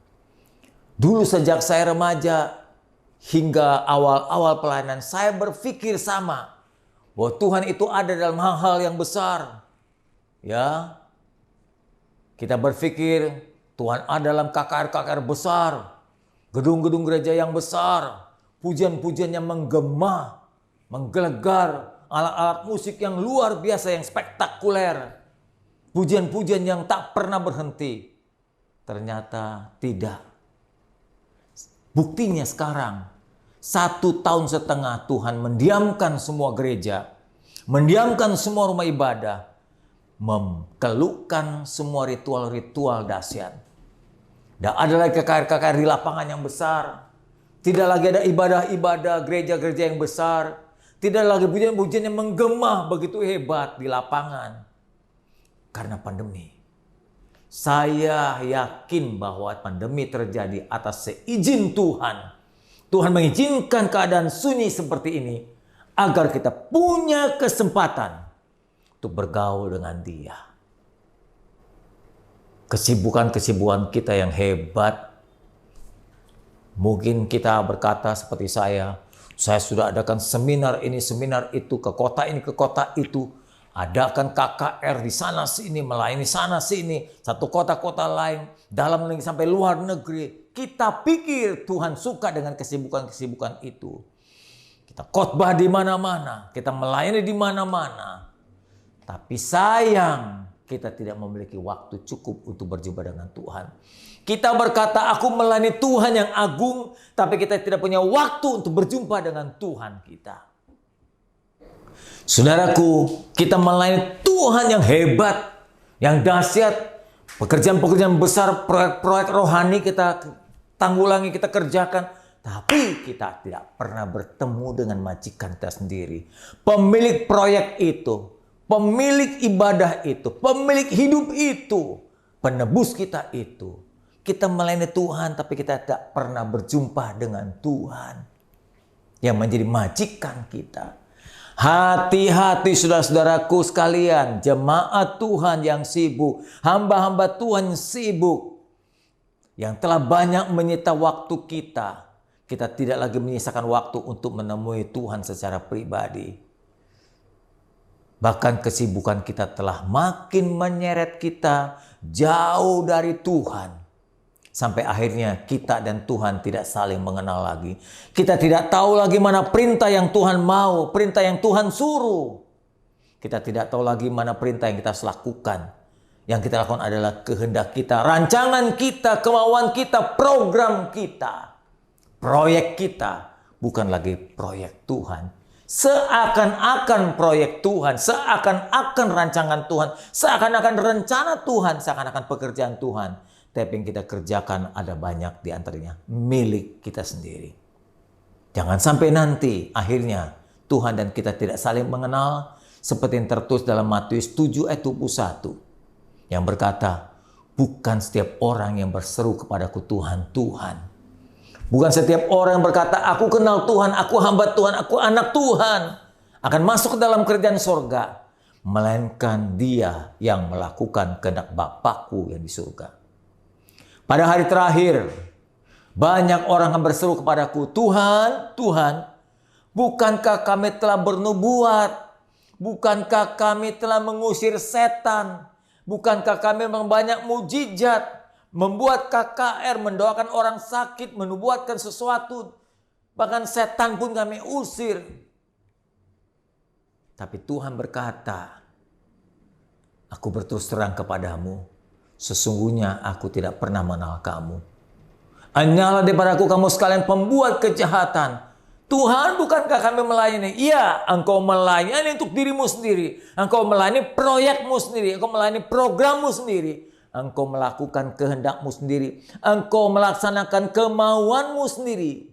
Dulu sejak saya remaja hingga awal-awal pelayanan, saya berpikir sama, bahwa Tuhan itu ada dalam hal-hal yang besar. Ya, kita berpikir Tuhan ada dalam KKR-KKR besar, gedung-gedung gereja yang besar, pujian-pujian yang menggema, menggelegar, alat-alat musik yang luar biasa, yang spektakuler, pujian-pujian yang tak pernah berhenti. Ternyata tidak. Buktinya sekarang, 1,5 tahun Tuhan mendiamkan semua gereja, mendiamkan semua rumah ibadah, mengelukkan semua ritual-ritual dahsyat. Tidak ada lagi KKR-KKR di lapangan yang besar. Tidak lagi ada ibadah-ibadah gereja-gereja yang besar. Tidak lagi pujian-pujian yang menggema begitu hebat di lapangan. Karena pandemi. Saya yakin bahwa pandemi terjadi atas seizin Tuhan. Tuhan mengizinkan keadaan sunyi seperti ini agar kita punya kesempatan untuk bergaul dengan Dia. Kesibukan-kesibukan kita yang hebat, mungkin kita berkata seperti saya sudah adakan seminar ini, seminar itu, ke kota ini, ke kota itu, adakan KKR di sana sini, melayani sana sini, satu kota-kota lain, dalam negeri sampai luar negeri. Kita pikir Tuhan suka dengan kesibukan-kesibukan itu. Kita khotbah di mana-mana, kita melayani di mana-mana. Tapi sayang, kita tidak memiliki waktu cukup untuk berjumpa dengan Tuhan. Kita berkata, aku melayani Tuhan yang agung, tapi kita tidak punya waktu untuk berjumpa dengan Tuhan kita. Saudaraku, kita melayani Tuhan yang hebat, yang dahsyat, pekerjaan-pekerjaan besar, proyek-proyek rohani kita tanggulangi, kita kerjakan. Tapi kita tidak pernah bertemu dengan majikan kita sendiri. Pemilik proyek itu, pemilik ibadah itu, pemilik hidup itu, penebus kita itu. Kita melayani Tuhan, tapi kita tidak pernah berjumpa dengan Tuhan yang menjadi majikan kita. Hati-hati saudara-saudaraku sekalian, jemaat Tuhan yang sibuk, hamba-hamba Tuhan yang sibuk, yang telah banyak menyita waktu kita. Kita tidak lagi menyisakan waktu untuk menemui Tuhan secara pribadi. Bahkan kesibukan kita telah makin menyeret kita jauh dari Tuhan. Sampai akhirnya kita dan Tuhan tidak saling mengenal lagi. Kita tidak tahu lagi mana perintah yang Tuhan mau, perintah yang Tuhan suruh. Kita tidak tahu lagi mana perintah yang kita lakukan. Yang kita lakukan adalah kehendak kita, rancangan kita, kemauan kita, program kita. Proyek kita, bukan lagi proyek Tuhan. Seakan-akan proyek Tuhan, seakan-akan rancangan Tuhan, seakan-akan rencana Tuhan, seakan-akan pekerjaan Tuhan. Tapi yang kita kerjakan ada banyak di antaranya milik kita sendiri. Jangan sampai nanti akhirnya Tuhan dan kita tidak saling mengenal. Seperti yang tertulis dalam Matius 7 ayat 21. Yang berkata, bukan setiap orang yang berseru kepadaku Tuhan, Tuhan. Bukan setiap orang yang berkata, aku kenal Tuhan, aku hamba Tuhan, aku anak Tuhan. Akan masuk ke dalam kerajaan sorga. Melainkan dia yang melakukan kehendak Bapakku yang di surga. Pada hari terakhir, banyak orang yang berseru kepadaku, Tuhan, Tuhan, bukankah kami telah bernubuat? Bukankah kami telah mengusir setan? Bukankah kami memang banyak mujizat? Membuat KKR, mendoakan orang sakit, menubuatkan sesuatu. Bahkan setan pun kami usir. Tapi Tuhan berkata, aku berterus terang kepadamu. Sesungguhnya aku tidak pernah mengenal kamu. Hanyalah daripadaku kamu sekalian pembuat kejahatan. Tuhan, bukankah kami melayani? Iya, engkau melayani untuk dirimu sendiri. Engkau melayani proyekmu sendiri. Engkau melayani programmu sendiri. Engkau melakukan kehendakmu sendiri. Engkau melaksanakan kemauanmu sendiri.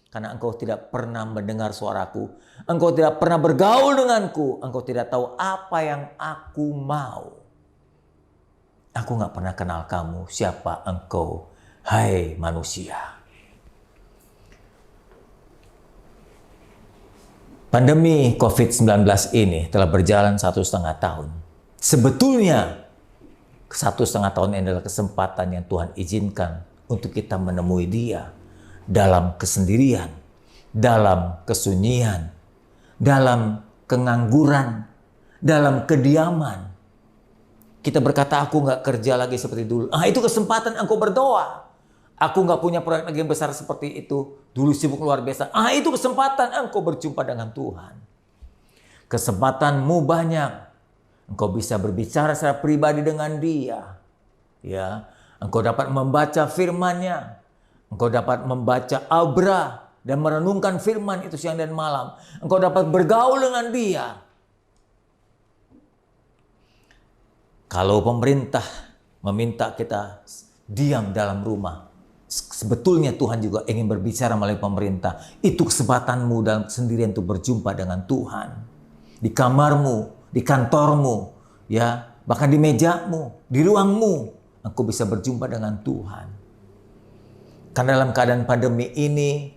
Karena engkau tidak pernah mendengar suaraku. Engkau tidak pernah bergaul denganku. Engkau tidak tahu apa yang aku mau. Aku gak pernah kenal kamu, siapa engkau, hai manusia. Pandemi COVID-19 ini telah berjalan 1,5 tahun. Sebetulnya 1,5 tahun ini adalah kesempatan yang Tuhan izinkan untuk kita menemui Dia dalam kesendirian, dalam kesunyian, dalam kengangguran, dalam kediaman. Kita berkata, aku gak kerja lagi seperti dulu. Itu kesempatan engkau berdoa. Aku gak punya proyek lagi yang besar seperti itu. Dulu sibuk luar biasa. Itu kesempatan engkau berjumpa dengan Tuhan. Kesempatanmu banyak. Engkau bisa berbicara secara pribadi dengan Dia. Ya, engkau dapat membaca firman-Nya. Engkau dapat membaca Abra dan merenungkan firman itu siang dan malam. Engkau dapat bergaul dengan Dia. Kalau pemerintah meminta kita diam dalam rumah, sebetulnya Tuhan juga ingin berbicara melalui pemerintah. Itu kesempatanmu dalam sendirian untuk berjumpa dengan Tuhan. Di kamarmu, di kantormu, ya, bahkan di mejamu, di ruangmu, engkau bisa berjumpa dengan Tuhan. Karena dalam keadaan pandemi ini,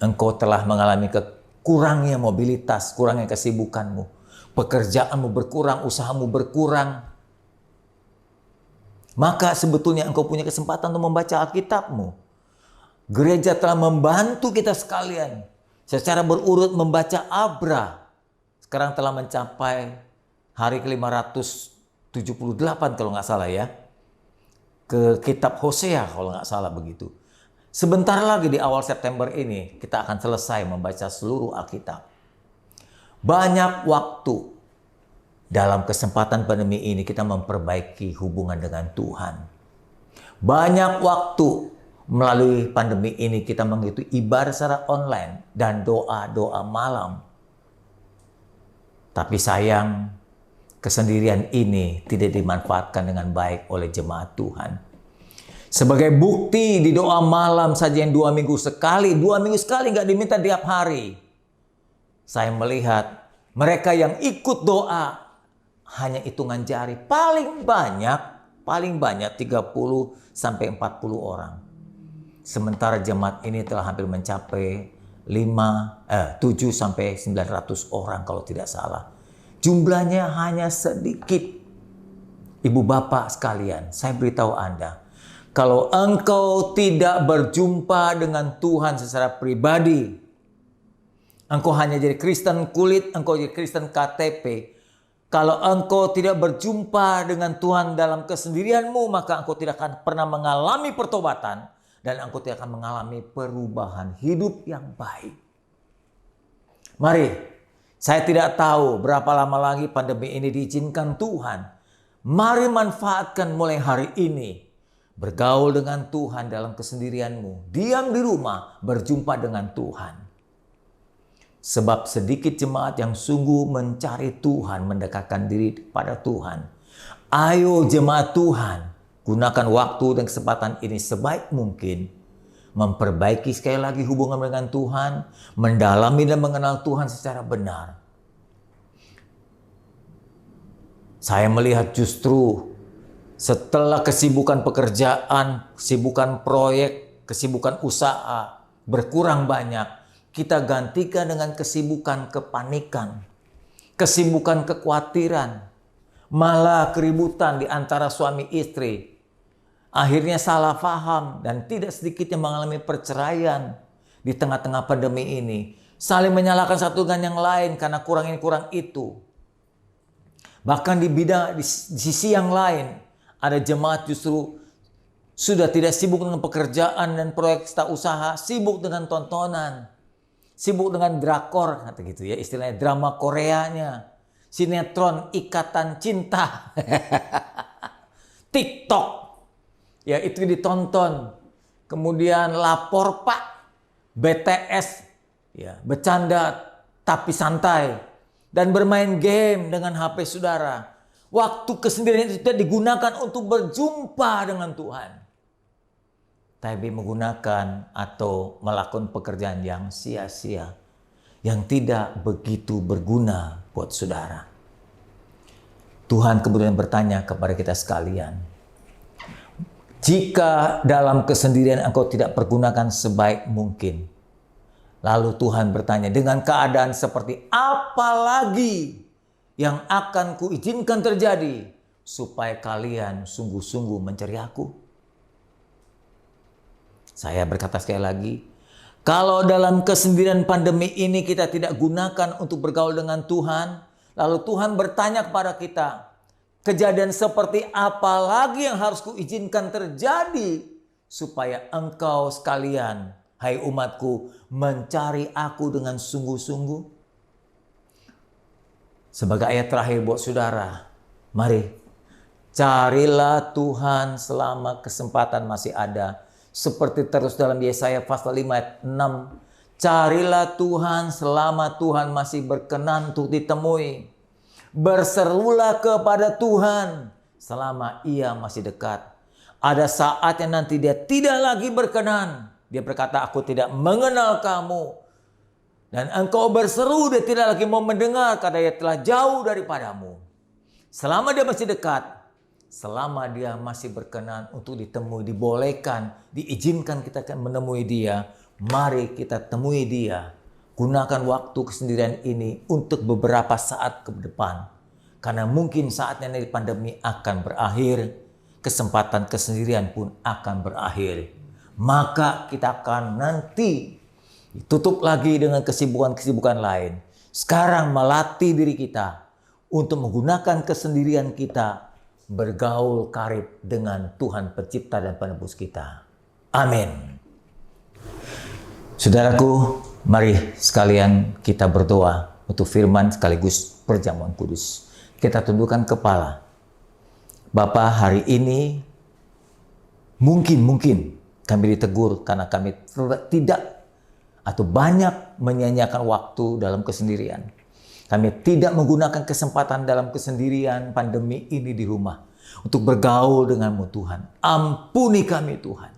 engkau telah mengalami kurangnya mobilitas, kurangnya kesibukanmu. Pekerjaanmu berkurang, usahamu berkurang. Maka sebetulnya engkau punya kesempatan untuk membaca Alkitabmu. Gereja telah membantu kita sekalian secara berurut membaca Abra. Sekarang telah mencapai hari ke-578 kalau nggak salah ya. Ke kitab Hosea kalau nggak salah begitu. Sebentar lagi di awal September ini kita akan selesai membaca seluruh Alkitab. Banyak waktu. Dalam kesempatan pandemi ini kita memperbaiki hubungan dengan Tuhan. Banyak waktu melalui pandemi ini kita mengikuti ibadah secara online dan doa-doa malam. Tapi sayang, kesendirian ini tidak dimanfaatkan dengan baik oleh jemaat Tuhan. Sebagai bukti di doa malam saja yang 2 minggu sekali nggak diminta tiap hari. Saya melihat mereka yang ikut doa hanya hitungan jari, paling banyak 30 sampai 40 orang. Sementara jemaat ini telah hampir mencapai 7 sampai 900 orang kalau tidak salah. Jumlahnya hanya sedikit. Ibu bapak sekalian, saya beritahu Anda, kalau engkau tidak berjumpa dengan Tuhan secara pribadi, engkau hanya jadi Kristen kulit, engkau jadi Kristen KTP, Kalau engkau tidak berjumpa dengan Tuhan dalam kesendirianmu, maka engkau tidak akan pernah mengalami pertobatan dan engkau tidak akan mengalami perubahan hidup yang baik. Mari, saya tidak tahu berapa lama lagi pandemi ini diizinkan Tuhan. Mari manfaatkan mulai hari ini. Bergaul dengan Tuhan dalam kesendirianmu. Diam di rumah, berjumpa dengan Tuhan. Sebab sedikit jemaat yang sungguh mencari Tuhan, mendekatkan diri pada Tuhan. Ayo jemaat Tuhan, gunakan waktu dan kesempatan ini sebaik mungkin. Memperbaiki sekali lagi hubungan dengan Tuhan, mendalami dan mengenal Tuhan secara benar. Saya melihat justru setelah kesibukan pekerjaan, kesibukan proyek, kesibukan usaha berkurang banyak, kita gantikan dengan kesibukan kepanikan, kesibukan kekhawatiran, malah keributan di antara suami istri. Akhirnya salah paham dan tidak sedikit yang mengalami perceraian di tengah-tengah pandemi ini. Saling menyalahkan satu dengan yang lain karena kurang ini kurang itu. Bahkan di sisi yang lain, ada jemaat justru sudah tidak sibuk dengan pekerjaan dan proyek usaha, sibuk dengan tontonan, sibuk dengan drakor, kata gitu ya, istilahnya drama Koreanya, sinetron Ikatan Cinta, TikTok, ya itu ditonton, kemudian Lapor Pak, BTS, ya bercanda tapi santai, dan bermain game dengan HP saudara. Waktu kesendirian itu tidak digunakan untuk berjumpa dengan Tuhan. Tapi menggunakan atau melakukan pekerjaan yang sia-sia. Yang tidak begitu berguna buat saudara. Tuhan kemudian bertanya kepada kita sekalian. Jika dalam kesendirian engkau tidak pergunakan sebaik mungkin. Lalu Tuhan bertanya, dengan keadaan seperti apa lagi yang akan kuizinkan terjadi supaya kalian sungguh-sungguh mencari aku? Saya berkata sekali lagi, kalau dalam kesendirian pandemi ini kita tidak gunakan untuk bergaul dengan Tuhan, lalu Tuhan bertanya kepada kita, kejadian seperti apa lagi yang harus kuizinkan terjadi supaya engkau sekalian, hai umatku, mencari aku dengan sungguh-sungguh? Sebagai ayat terakhir buat saudara, mari carilah Tuhan selama kesempatan masih ada. Seperti terus dalam Yesaya pasal 5 ayat 6. Carilah Tuhan selama Tuhan masih berkenan untuk ditemui. Berserulah kepada Tuhan selama ia masih dekat. Ada saatnya nanti dia tidak lagi berkenan. Dia berkata, aku tidak mengenal kamu. Dan engkau berseru, dia tidak lagi mau mendengar karena dia telah jauh daripadamu. Selama dia masih dekat, selama dia masih berkenan untuk ditemui, dibolehkan, diizinkan kita menemui dia, mari kita temui dia. Gunakan waktu kesendirian ini untuk beberapa saat ke depan. Karena mungkin saatnya dari pandemi akan berakhir, kesempatan kesendirian pun akan berakhir. Maka kita akan nanti ditutup lagi dengan kesibukan-kesibukan lain. Sekarang melatih diri kita untuk menggunakan kesendirian kita bergaul karib dengan Tuhan Pencipta dan Penebus kita. Amin. Saudaraku, mari sekalian kita berdoa untuk firman sekaligus perjamuan kudus. Kita tundukkan kepala. Bapa, hari ini mungkin kami ditegur karena kami tidak atau banyak menyanyiakan waktu dalam kesendirian. Kami tidak menggunakan kesempatan dalam kesendirian pandemi ini di rumah untuk bergaul denganmu Tuhan. Ampuni kami Tuhan.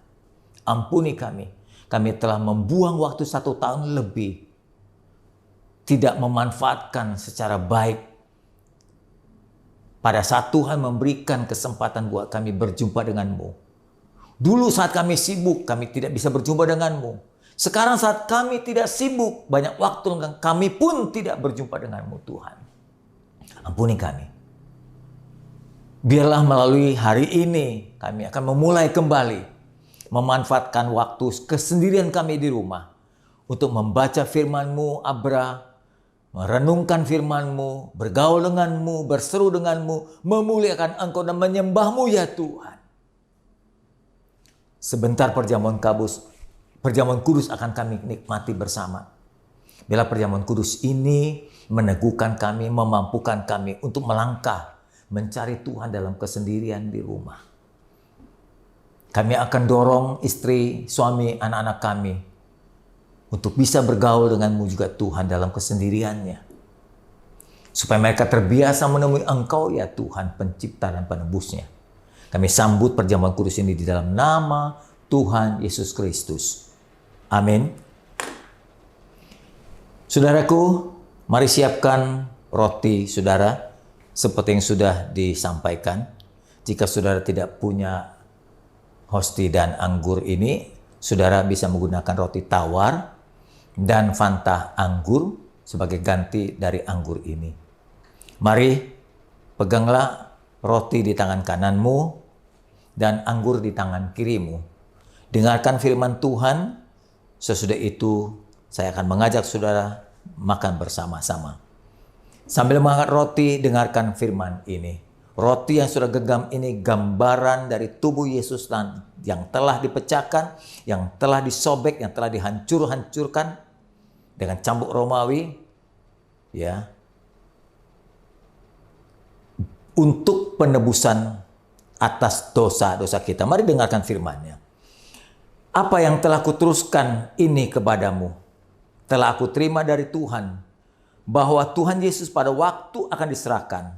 Ampuni kami. Kami telah membuang waktu 1 tahun lebih. Tidak memanfaatkan secara baik. Pada saat Tuhan memberikan kesempatan buat kami berjumpa denganmu. Dulu saat kami sibuk, kami tidak bisa berjumpa denganmu. Sekarang saat kami tidak sibuk, banyak waktu, kami pun tidak berjumpa denganmu Tuhan. Ampuni kami. Biarlah melalui hari ini kami akan memulai kembali memanfaatkan waktu kesendirian kami di rumah untuk membaca firman-Mu, Abra, merenungkan firman-Mu, bergaul dengan-Mu, berseru dengan-Mu, memuliakan Engkau dan menyembah-Mu ya Tuhan. Sebentar perjamuan kudus akan kami nikmati bersama. Bila perjamuan kudus ini meneguhkan kami, memampukan kami untuk melangkah, mencari Tuhan dalam kesendirian di rumah. Kami akan dorong istri, suami, anak-anak kami untuk bisa bergaul dengan-Mu juga Tuhan dalam kesendiriannya. Supaya mereka terbiasa menemui Engkau ya Tuhan, pencipta dan penebusnya. Kami sambut perjamuan kudus ini di dalam nama Tuhan Yesus Kristus. Amin. Saudaraku, mari siapkan roti saudara seperti yang sudah disampaikan. Jika saudara tidak punya hosti dan anggur ini, saudara bisa menggunakan roti tawar dan Fanta anggur sebagai ganti dari anggur ini. Mari peganglah roti di tangan kananmu dan anggur di tangan kirimu. Dengarkan firman Tuhan. Sesudah itu saya akan mengajak saudara makan bersama-sama. Sambil mengangkat roti, dengarkan firman ini. Roti yang sudah genggam ini gambaran dari tubuh Yesus yang telah dipecahkan, yang telah disobek, yang telah dihancurkan dengan cambuk Romawi, ya, untuk penebusan atas dosa-dosa kita. Mari dengarkan firman-Nya. Apa yang telah kuteruskan ini kepadamu, telah aku terima dari Tuhan, bahwa Tuhan Yesus pada waktu akan diserahkan,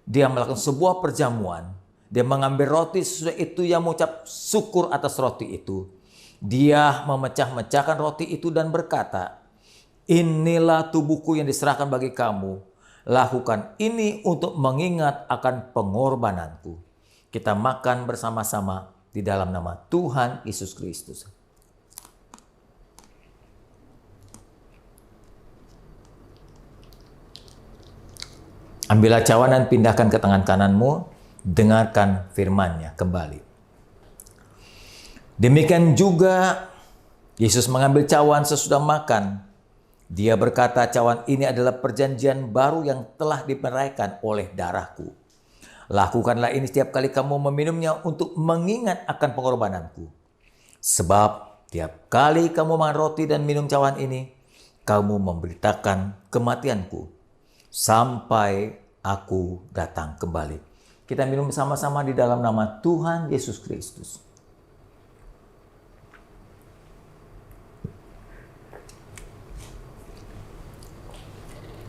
Dia melakukan sebuah perjamuan. Dia mengambil roti, sesudah itu Ia mengucap syukur atas roti itu. Dia memecah-mecahkan roti itu dan berkata, inilah tubuhku yang diserahkan bagi kamu. Lakukan ini untuk mengingat akan pengorbananku. Kita makan bersama-sama di dalam nama Tuhan Yesus Kristus. Ambillah cawan dan pindahkan ke tangan kananmu. Dengarkan firman-Nya kembali. Demikian juga Yesus mengambil cawan sesudah makan. Dia berkata, cawan ini adalah perjanjian baru yang telah diperaikan oleh darahku. Lakukanlah ini setiap kali kamu meminumnya untuk mengingat akan pengorbananku. Sebab tiap kali kamu makan roti dan minum cawan ini, kamu memberitakan kematianku sampai aku datang kembali. Kita minum bersama-sama di dalam nama Tuhan Yesus Kristus.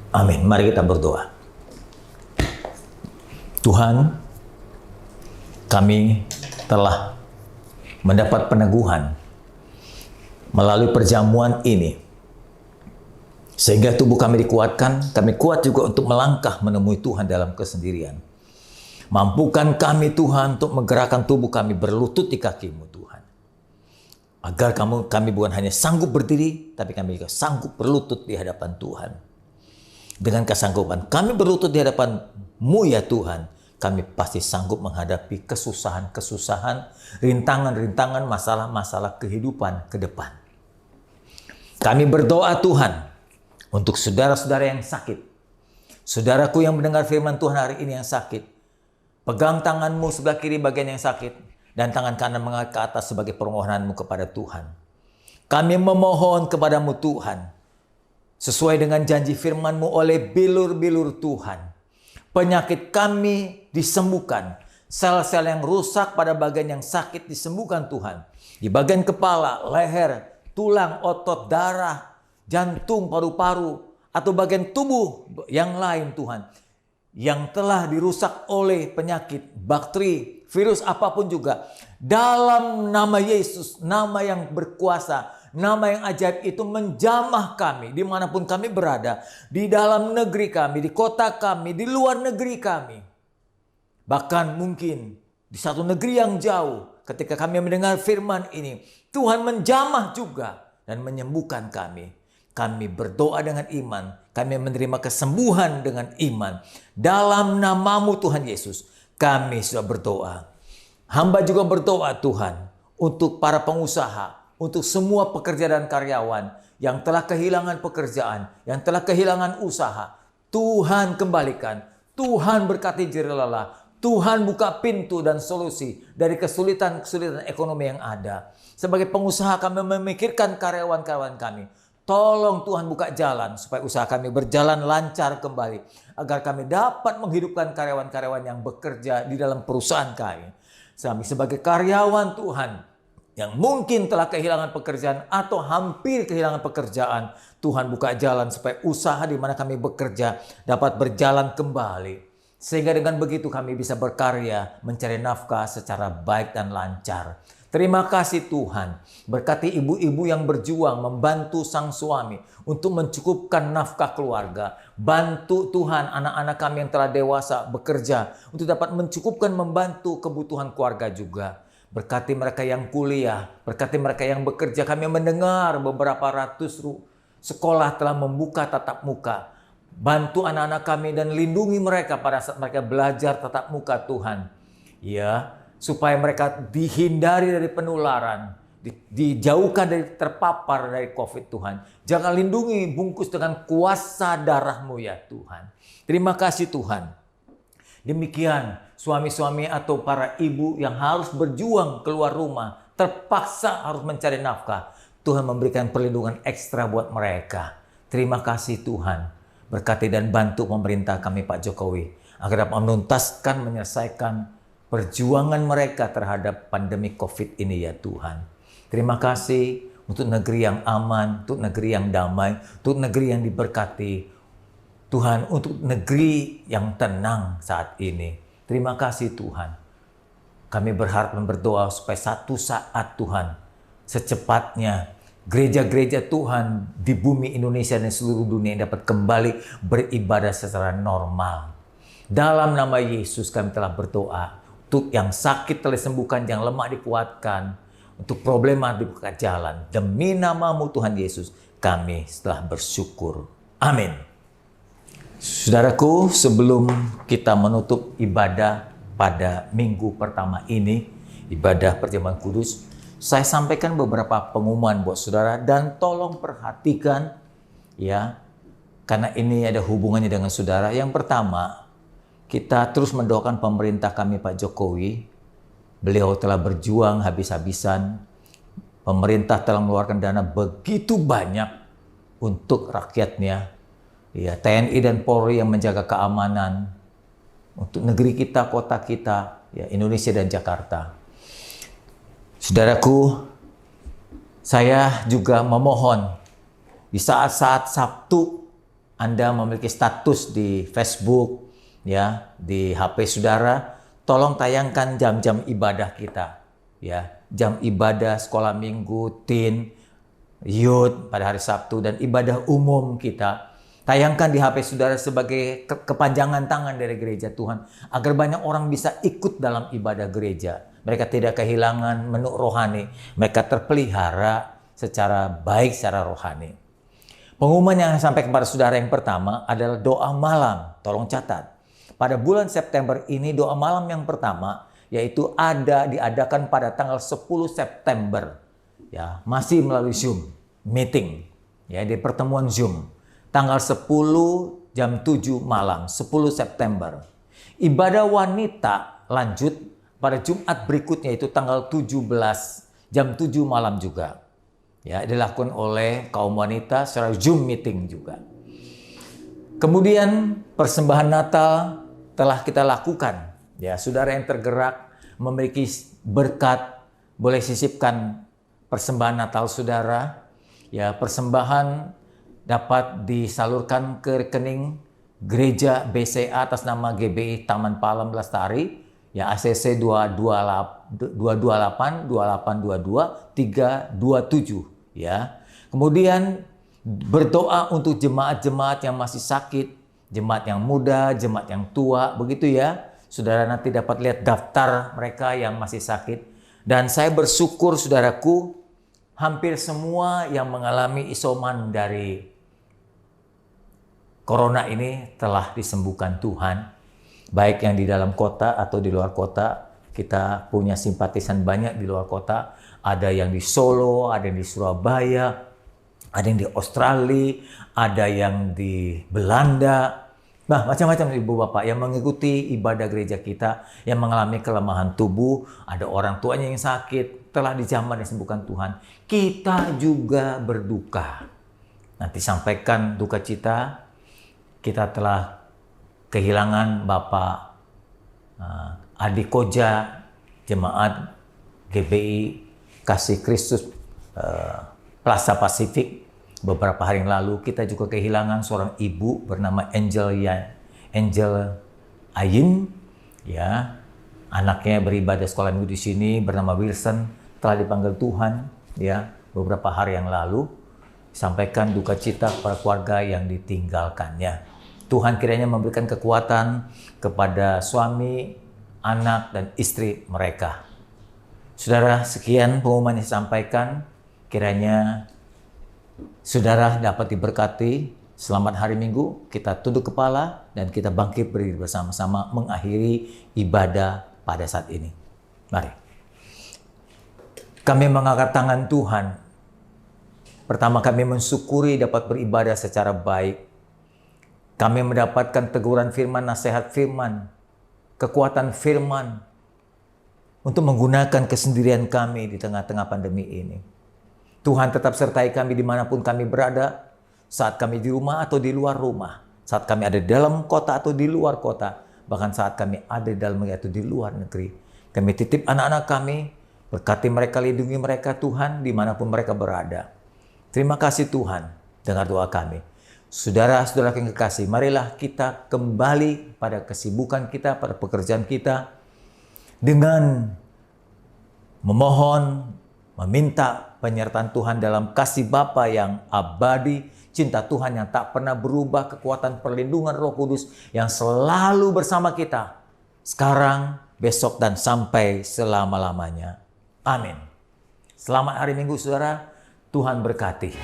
Amin. Mari kita berdoa. Tuhan, kami telah mendapat peneguhan melalui perjamuan ini. Sehingga tubuh kami dikuatkan, kami kuat juga untuk melangkah menemui Tuhan dalam kesendirian. Mampukan kami Tuhan untuk menggerakkan tubuh kami berlutut di kaki-Mu Tuhan. Agar kami bukan hanya sanggup berdiri, tapi kami juga sanggup berlutut di hadapan Tuhan. Dengan kesanggupan kami berlutut di hadapan-Mu ya Tuhan, kami pasti sanggup menghadapi kesusahan-kesusahan, rintangan-rintangan, masalah-masalah kehidupan ke depan. Kami berdoa Tuhan untuk saudara-saudara yang sakit. Saudaraku yang mendengar firman Tuhan hari ini yang sakit, pegang tanganmu sebelah kiri bagian yang sakit, dan tangan kanan mengangkat ke atas sebagai permohonanmu kepada Tuhan. Kami memohon kepadamu Tuhan, sesuai dengan janji firman-Mu oleh bilur-bilur Tuhan, penyakit kami disembuhkan. Sel-sel yang rusak pada bagian yang sakit disembuhkan Tuhan. Di bagian kepala, leher, tulang, otot, darah, jantung, paru-paru, atau bagian tubuh yang lain Tuhan, yang telah dirusak oleh penyakit, bakteri, virus apapun juga. Dalam nama Yesus, nama yang berkuasa, nama yang ajaib itu menjamah kami dimanapun kami berada. Di dalam negeri kami, di kota kami, di luar negeri kami. Bahkan mungkin di satu negeri yang jauh, ketika kami mendengar firman ini, Tuhan menjamah juga dan menyembuhkan kami. Kami berdoa dengan iman, kami menerima kesembuhan dengan iman. Dalam nama-Mu Tuhan Yesus, kami sudah berdoa. Hamba juga berdoa Tuhan untuk para pengusaha, untuk semua pekerja dan karyawan yang telah kehilangan pekerjaan, yang telah kehilangan usaha. Tuhan kembalikan, Tuhan berkati jerelala, Tuhan buka pintu dan solusi dari kesulitan-kesulitan ekonomi yang ada. Sebagai pengusaha kami memikirkan karyawan-karyawan kami. Tolong Tuhan buka jalan supaya usaha kami berjalan lancar kembali. Agar kami dapat menghidupkan karyawan-karyawan yang bekerja di dalam perusahaan kami. Kami sebagai karyawan Tuhan yang mungkin telah kehilangan pekerjaan atau hampir kehilangan pekerjaan. Tuhan buka jalan supaya usaha di mana kami bekerja dapat berjalan kembali. Sehingga dengan begitu kami bisa berkarya mencari nafkah secara baik dan lancar. Terima kasih Tuhan, berkati ibu-ibu yang berjuang membantu sang suami untuk mencukupkan nafkah keluarga. Bantu Tuhan anak-anak kami yang telah dewasa bekerja untuk dapat mencukupkan membantu kebutuhan keluarga juga. Berkati mereka yang kuliah, berkati mereka yang bekerja. Kami mendengar beberapa ratus sekolah telah membuka tatap muka. Bantu anak-anak kami dan lindungi mereka pada saat mereka belajar tatap muka Tuhan. Ya, supaya mereka dihindari dari penularan, dijauhkan dari terpapar dari COVID Tuhan. Jangan lindungi, bungkus dengan kuasa darah-Mu ya Tuhan. Terima kasih Tuhan. Demikian suami-suami atau para ibu yang harus berjuang keluar rumah, terpaksa harus mencari nafkah. Tuhan memberikan perlindungan ekstra buat mereka. Terima kasih Tuhan. Berkati dan bantu pemerintah kami Pak Jokowi agar dapat menuntaskan, menyelesaikan perjuangan mereka terhadap pandemi COVID ini ya Tuhan. Terima kasih untuk negeri yang aman, untuk negeri yang damai, untuk negeri yang diberkati. Tuhan, untuk negeri yang tenang saat ini. Terima kasih Tuhan. Kami berharap dan berdoa supaya satu saat Tuhan, secepatnya gereja-gereja Tuhan di bumi Indonesia dan seluruh dunia dapat kembali beribadah secara normal. Dalam nama Yesus kami telah berdoa. Untuk yang sakit telah disembuhkan, yang lemah dikuatkan, untuk problema dibuka jalan. Demi nama-Mu Tuhan Yesus, kami telah bersyukur. Amin. Saudaraku, sebelum kita menutup ibadah pada minggu pertama ini, ibadah perjamuan kudus, saya sampaikan beberapa pengumuman buat saudara dan tolong perhatikan ya, karena ini ada hubungannya dengan saudara. Yang pertama, kita terus mendoakan pemerintah kami Pak Jokowi. Beliau telah berjuang habis-habisan. Pemerintah telah mengeluarkan dana begitu banyak untuk rakyatnya. Ya, TNI dan Polri yang menjaga keamanan untuk negeri kita, kota kita, ya, Indonesia dan Jakarta. Saudaraku, saya juga memohon di saat-saat Sabtu Anda memiliki status di Facebook, ya, di HP saudara, tolong tayangkan jam-jam ibadah kita, ya, jam ibadah sekolah minggu, teen, youth pada hari Sabtu dan ibadah umum kita. Tayangkan di HP saudara sebagai kepanjangan tangan dari gereja Tuhan agar banyak orang bisa ikut dalam ibadah gereja. Mereka tidak kehilangan menu rohani, mereka terpelihara secara baik secara rohani. Pengumuman yang saya sampaikan kepada saudara yang pertama adalah doa malam. Tolong catat. Pada bulan September ini doa malam yang pertama yaitu diadakan pada tanggal 10 September. Ya, masih melalui Zoom meeting, ya, di pertemuan Zoom. Tanggal 10 jam 7 malam, 10 September. Ibadah wanita lanjut pada Jumat berikutnya itu tanggal 17 jam 7 malam juga. Ya, dilakukan oleh kaum wanita secara Zoom meeting juga. Kemudian persembahan Natal telah kita lakukan. Ya, saudara yang tergerak memiliki berkat boleh sisipkan persembahan Natal saudara. Ya, persembahan dapat disalurkan ke rekening Gereja BCA atas nama GBI Taman Palem Lestari, ya, ACC 228 2822 327, ya. Kemudian berdoa untuk jemaat-jemaat yang masih sakit, jemaat yang muda, jemaat yang tua, begitu ya. Saudara nanti dapat lihat daftar mereka yang masih sakit. Dan saya bersyukur saudaraku, hampir semua yang mengalami isoman dari Corona ini telah disembuhkan Tuhan. Baik yang di dalam kota atau di luar kota. Kita punya simpatisan banyak di luar kota. ada yang di Solo, ada yang di Surabaya, ada yang di Australia, ada yang di Belanda. Nah, macam-macam ibu bapak yang mengikuti ibadah gereja kita, yang mengalami kelemahan tubuh, ada orang tuanya yang sakit, telah dijamah dan disembuhkan Tuhan. Kita juga berduka. Nanti sampaikan duka cita, kita telah kehilangan Bapak Adi Koja, jemaat GBI Kasih Kristus Plaza Pasifik. Beberapa hari yang lalu kita juga kehilangan seorang ibu bernama Angel Ayin, ya. Anaknya beribadah sekolah minggu di sini bernama Wilson, telah dipanggil Tuhan, ya, beberapa hari yang lalu. Sampaikan duka cita kepada keluarga yang ditinggalkannya. Tuhan kiranya memberikan kekuatan kepada suami, anak, dan istri mereka. Saudara, sekian pengumuman yang disampaikan. Kiranya saudara dapat diberkati. Selamat hari Minggu, kita tunduk kepala dan kita bangkit berdiri bersama-sama mengakhiri ibadah pada saat ini. Mari. Kami mengangkat tangan Tuhan. Pertama, kami mensyukuri dapat beribadah secara baik. Kami mendapatkan teguran firman, nasihat firman, kekuatan firman untuk menggunakan kesendirian kami di tengah-tengah pandemi ini. Tuhan tetap sertai kami dimanapun kami berada, saat kami di rumah atau di luar rumah, saat kami ada di dalam kota atau di luar kota, bahkan saat kami ada di dalam negeri atau di luar negeri. Kami titip anak-anak kami, berkati mereka, lindungi mereka Tuhan dimanapun mereka berada. Terima kasih Tuhan, dengar doa kami. Saudara-saudara yang kekasih, marilah kita kembali pada kesibukan kita, pada pekerjaan kita, dengan memohon, meminta penyertaan Tuhan dalam kasih Bapa yang abadi, cinta Tuhan yang tak pernah berubah, kekuatan perlindungan Roh Kudus yang selalu bersama kita, sekarang, besok, dan sampai selama-lamanya. Amin. Selamat hari Minggu, saudara. Tuhan berkati.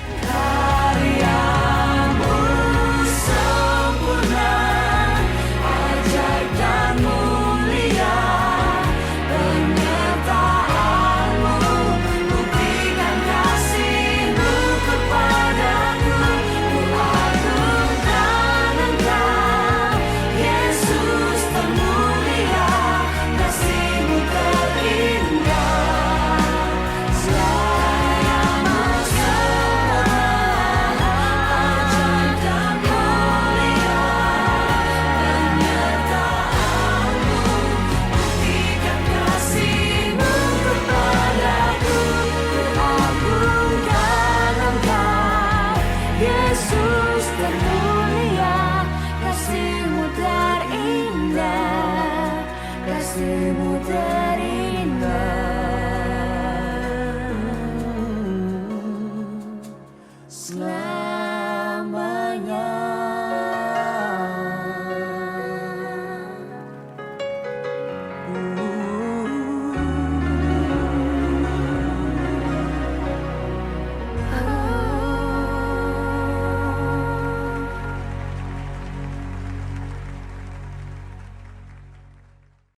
Yesus termulia, kasih-Mu terindah, kasih-Mu terindah.